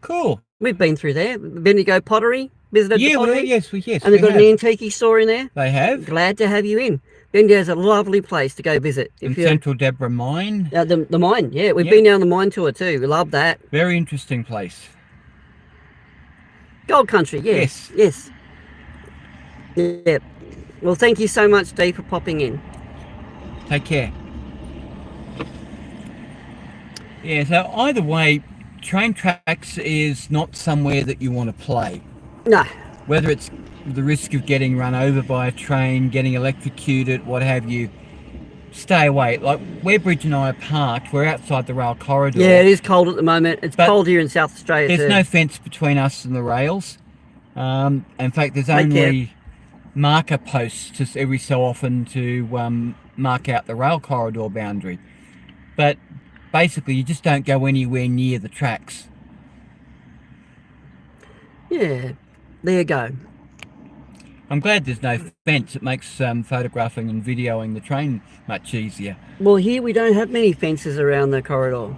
Speaker 2: Cool.
Speaker 1: We've been through there. Bendigo Pottery. Visited the pottery.
Speaker 2: Yes.
Speaker 1: And they've got an antique store in there.
Speaker 2: They have.
Speaker 1: Glad to have you in. Bendigo's a lovely place to go visit.
Speaker 2: In Central Deborah Mine.
Speaker 1: The mine, yeah. We've been down the mine tour too. We love that.
Speaker 2: Very interesting place.
Speaker 1: Gold Country, yes. Yes. Yeah. Well, thank you so much, Dee, for popping in.
Speaker 2: Take care. Yeah, so either way, train tracks is not somewhere that you want to play.
Speaker 1: No.
Speaker 2: Whether it's the risk of getting run over by a train, getting electrocuted, what have you, stay away. Like where Bridge and I are parked, we're outside the rail corridor.
Speaker 1: Yeah, it is cold at the moment. It's cold here in South Australia
Speaker 2: too. There's no fence between us and the rails. In fact, there's only marker posts just every so often to mark out the rail corridor boundary. But basically, you just don't go anywhere near the tracks.
Speaker 1: Yeah, there you go.
Speaker 2: I'm glad there's no fence. It makes photographing and videoing the train much easier.
Speaker 1: Well, here we don't have many fences around the corridor.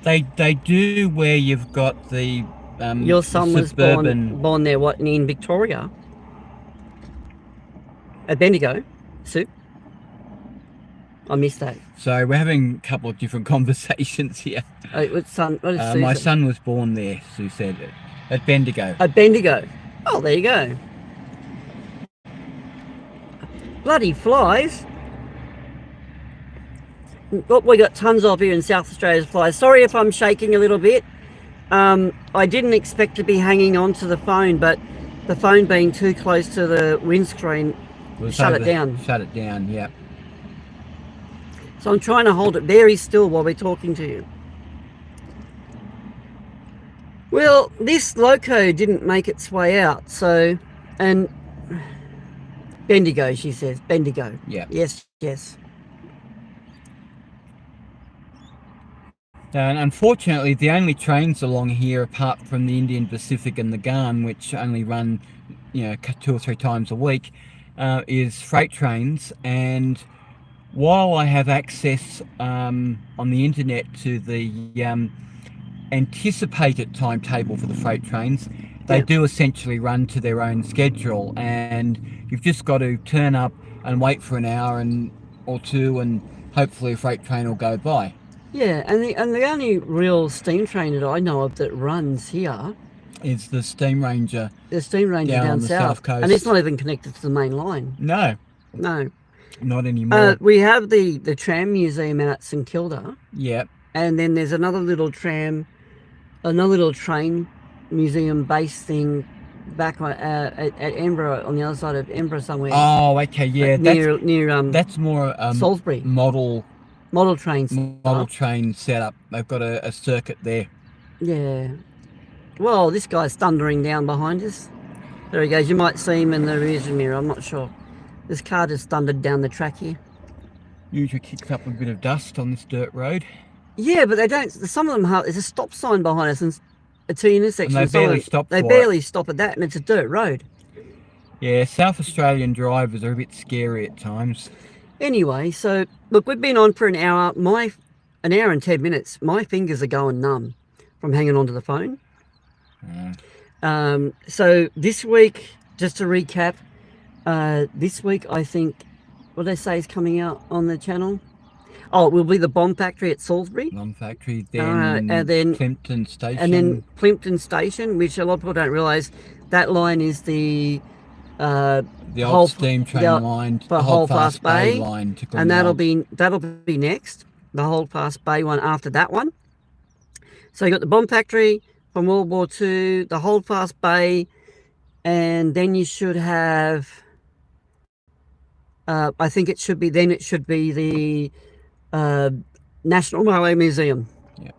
Speaker 2: They do where you've got the
Speaker 1: your son was
Speaker 2: suburban...
Speaker 1: born there, what, in Victoria? At Bendigo, Sue? I missed that.
Speaker 2: So we're having a couple of different conversations here.
Speaker 1: What is Sue
Speaker 2: my
Speaker 1: say?
Speaker 2: son was born there, Sue said, at Bendigo.
Speaker 1: At Bendigo. Oh, there you go. Bloody flies. What we got tons of here in South Australia's flies. Sorry if I'm shaking a little bit. I didn't expect to be hanging on to the phone, but the phone being too close to the windscreen shut it down.
Speaker 2: Shut it down, yeah.
Speaker 1: So I'm trying to hold it very still while we're talking to you. Well, this loco didn't make its way out, so, and Bendigo, she says, Bendigo.
Speaker 2: Yeah.
Speaker 1: Yes.
Speaker 2: And unfortunately, the only trains along here, apart from the Indian Pacific and the Ghan, which only run, 2 or 3 times a week, is freight trains. And while I have access on the internet to the anticipated timetable for the freight trains, they do essentially run to their own schedule, and you've just got to turn up and wait for an hour or two, and hopefully a freight train will go by.
Speaker 1: Yeah, and the only real steam train that I know of that runs here
Speaker 2: is the Steam Ranger.
Speaker 1: The Steam Ranger down
Speaker 2: on the south coast,
Speaker 1: and it's not even connected to the main line.
Speaker 2: No, not anymore.
Speaker 1: We have the tram museum out at St Kilda.
Speaker 2: Yep.
Speaker 1: And then there's another little train museum base thing back at Edinburgh, on the other side of Edinburgh somewhere.
Speaker 2: Oh, okay, yeah.
Speaker 1: Near
Speaker 2: that's more
Speaker 1: Salisbury.
Speaker 2: Model
Speaker 1: trains.
Speaker 2: Model train setup. They've got a circuit there.
Speaker 1: Yeah. Well, this guy's thundering down behind us. There he goes. You might see him in the rearview mirror. I'm not sure. This car just thundered down the track here.
Speaker 2: Usually kicks up a bit of dust on this dirt road.
Speaker 1: Yeah, but they don't. Some of them have. There's a stop sign behind us, and it's an intersection.
Speaker 2: And they barely stop.
Speaker 1: They barely stop at that, and it's a dirt road.
Speaker 2: Yeah, South Australian drivers are a bit scary at times.
Speaker 1: Anyway, so look, we've been on for an hour. An hour and 10 minutes. My fingers are going numb from hanging onto the phone. So this week, just to recap, this week I think what they say is coming out on the channel. Oh, it will be the Bomb Factory at Salisbury.
Speaker 2: Bomb Factory, then Plympton Station.
Speaker 1: And then Plympton Station, which a lot of people don't realise, that line is the
Speaker 2: old steam train line,
Speaker 1: for Holdfast Bay
Speaker 2: line to
Speaker 1: and that'll be next. The Holdfast Bay one after that one. So you got the Bomb Factory from World War II, the Holdfast Bay, and then you should have. I think it should be the National Railway Museum.
Speaker 2: Yeah.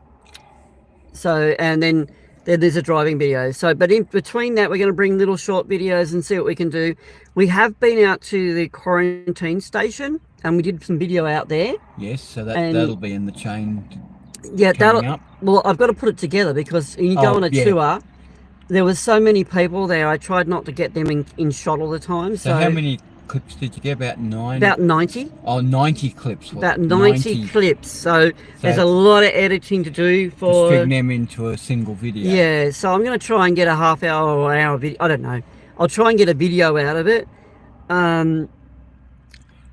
Speaker 1: So, and then there's a driving video. So, but in between that, we're going to bring little short videos and see what we can do. We have been out to the quarantine station and we did some video out there.
Speaker 2: Yes, so that'll be in the chain.
Speaker 1: Yeah, well, I've got to put it together because you go on a tour. There was so many people there. I tried not to get them in shot all the time. So
Speaker 2: how many clips did you get? About 9?
Speaker 1: About 90.
Speaker 2: Oh, 90 clips.
Speaker 1: About 90 clips. So there's a lot of editing to do for
Speaker 2: string them into a single video.
Speaker 1: Yeah, so I'm going to try and get a half hour or hour video. I don't know. I'll try and get a video out of it.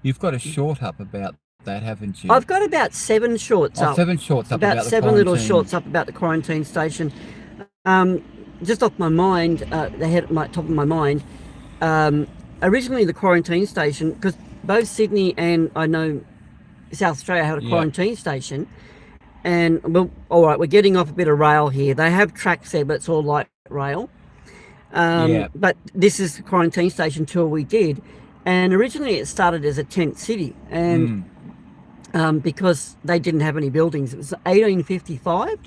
Speaker 2: You've got a short up about that, haven't you?
Speaker 1: I've got about 7 shorts up.
Speaker 2: 7 shorts up
Speaker 1: about 7 little shorts up about the quarantine station. Just off my mind, top of my mind, originally the quarantine station, because both Sydney and I know South Australia had a quarantine station, and well, all right, we're getting off a bit of rail here. They have tracks there, but it's all light rail. But this is the quarantine station tour we did, and originally it started as a tent city, and because they didn't have any buildings, it was 1855.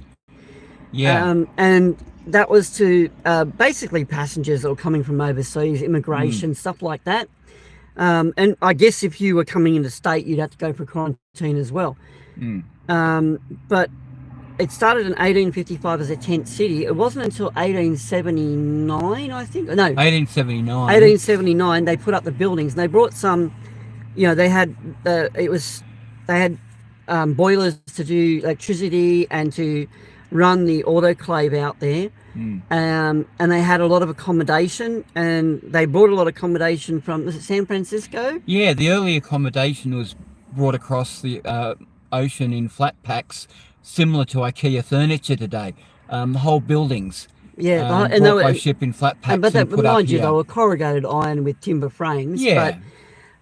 Speaker 1: And that was to basically passengers that were coming from overseas, immigration, stuff like that. And I guess if you were coming into state, you'd have to go for quarantine as well. But it started in 1855 as a tent city. It wasn't until 1879, I think. No,
Speaker 2: 1879.
Speaker 1: 1879, they put up the buildings, and they brought some. They had boilers to do electricity and to run the autoclave out there. And they had a lot of accommodation, and they brought a lot of accommodation from, was it San Francisco?
Speaker 2: Yeah, the early accommodation was brought across the ocean in flat packs, similar to IKEA furniture today. The whole buildings, and they were by ship in flat packs.
Speaker 1: But mind you, they were corrugated iron with timber frames.
Speaker 2: Yeah.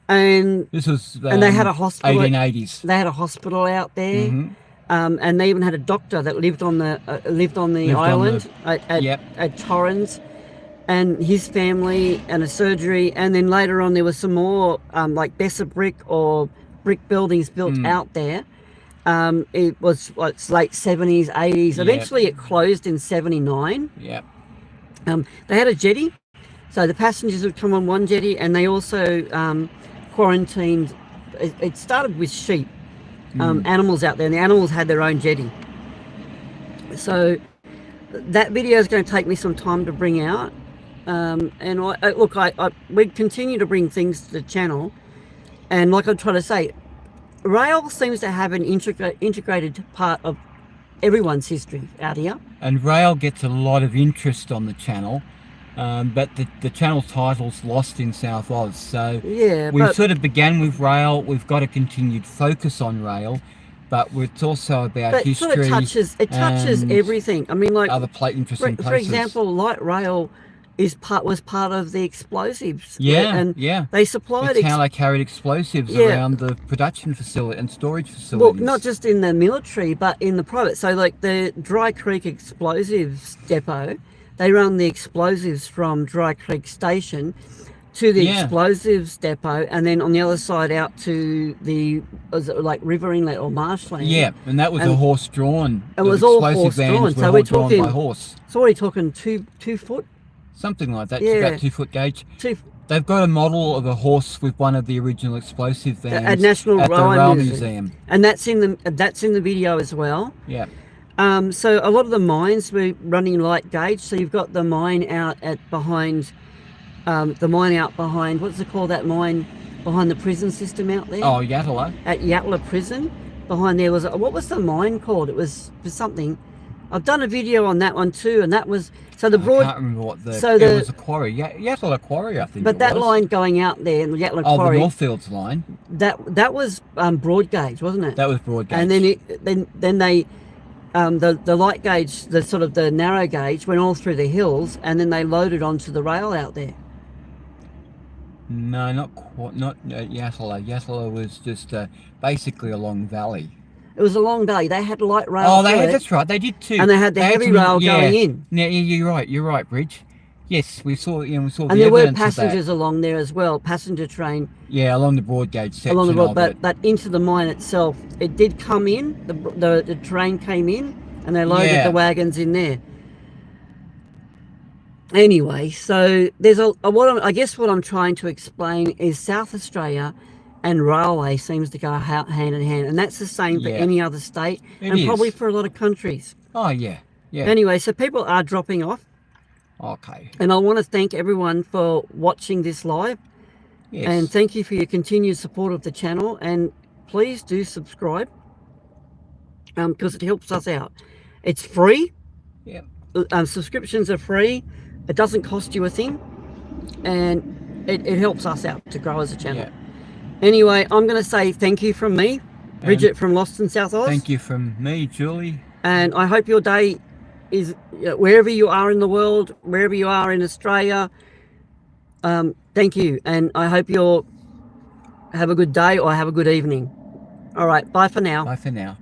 Speaker 1: And
Speaker 2: this was
Speaker 1: and they had a hospital.
Speaker 2: 1880s.
Speaker 1: They had a hospital out there. And they even had a doctor that lived on the island at Torrens, and his family, and a surgery. And then later on there was some more like Besser brick or brick buildings built out there. It was late 70s, 80s. Eventually it closed in 79. They had a jetty, so the passengers would come on one jetty, and they also quarantined. It started with sheep. Animals out there, and the animals had their own jetty. So that video is going to take me some time to bring out, and we continue to bring things to the channel, and like I'm trying to say, rail seems to have an integrated part of everyone's history out here,
Speaker 2: and rail gets a lot of interest on the channel. But the channel title's Lost in South Oz. So
Speaker 1: Yeah,
Speaker 2: we've
Speaker 1: but
Speaker 2: sort of began with rail. We've got a continued focus on rail, but it's also about
Speaker 1: but it
Speaker 2: history.
Speaker 1: sort of touches
Speaker 2: and
Speaker 1: everything. I mean, like
Speaker 2: other interesting
Speaker 1: for
Speaker 2: places.
Speaker 1: example, light rail was part of the explosives.
Speaker 2: Yeah,
Speaker 1: and
Speaker 2: yeah.
Speaker 1: they supplied
Speaker 2: It's how they carried explosives around the production facility and storage facilities.
Speaker 1: well, not just in the military, but in the private. So, like the Dry Creek Explosives Depot, they run the explosives from Dry Creek Station to the explosives depot, and then on the other side out to the like River Inlet or Marshland.
Speaker 2: Yeah, and that was a horse-drawn.
Speaker 1: It was all horse-drawn. So we're talking
Speaker 2: by horse.
Speaker 1: So we're talking two foot.
Speaker 2: Something like that.
Speaker 1: Yeah.
Speaker 2: It's about 2 foot gauge. They've got a model of a horse with one of the original explosive vans
Speaker 1: at National
Speaker 2: the
Speaker 1: Rail
Speaker 2: Rail
Speaker 1: Museum.
Speaker 2: Museum.
Speaker 1: And that's in the video as well.
Speaker 2: Yeah.
Speaker 1: So a lot of the mines were running light gauge. So you've got the mine out behind what's it called, that mine behind the prison system out there?
Speaker 2: Oh, Yatala.
Speaker 1: At Yatala Prison. Behind there was what was the mine called? It was something. I've done a video on that one too, and that was so the broad.
Speaker 2: I can't remember what
Speaker 1: it
Speaker 2: was a quarry. Yatala Quarry, I think.
Speaker 1: But that line going out there in the Yatala Quarry.
Speaker 2: Oh, the Northfields line.
Speaker 1: That was broad gauge, wasn't it?
Speaker 2: That was broad gauge.
Speaker 1: And then they the light gauge, the sort of the narrow gauge, went all through the hills, and then they loaded onto the rail out there.
Speaker 2: No, not Yatala. Yatala was just basically a long valley.
Speaker 1: It was a long valley. They had light rail.
Speaker 2: Oh, that's right. They did too.
Speaker 1: And they had the heavy rail going in.
Speaker 2: Yeah, you're right. You're right, Bridge. Yes, we saw. We saw.
Speaker 1: And there were passengers along there as well. Passenger train.
Speaker 2: Yeah, along the broad gauge section.
Speaker 1: Along the broad, but into the mine itself, it did come in. The train came in, and they loaded the wagons in there. Anyway, so there's I guess what I'm trying to explain is South Australia and railway seems to go hand in hand, and that's the same for any other state probably for a lot of countries.
Speaker 2: Oh yeah, yeah.
Speaker 1: Anyway, so people are dropping off.
Speaker 2: Okay.
Speaker 1: And I want to thank everyone for watching this live. Yes. And thank you for your continued support of the channel, and please do subscribe because it helps us out. It's free.
Speaker 2: Yeah.
Speaker 1: Subscriptions are free. It doesn't cost you a thing, and it helps us out to grow as a channel. Yeah. Anyway, I'm going to say thank you from me, Bridget from Lost in South Oz.
Speaker 2: Thank you from me, Julie.
Speaker 1: And I hope your day is, wherever you are in the world, wherever you are in Australia, thank you. And I hope you'll have a good day or have a good evening. All right, bye for now.
Speaker 2: Bye for now.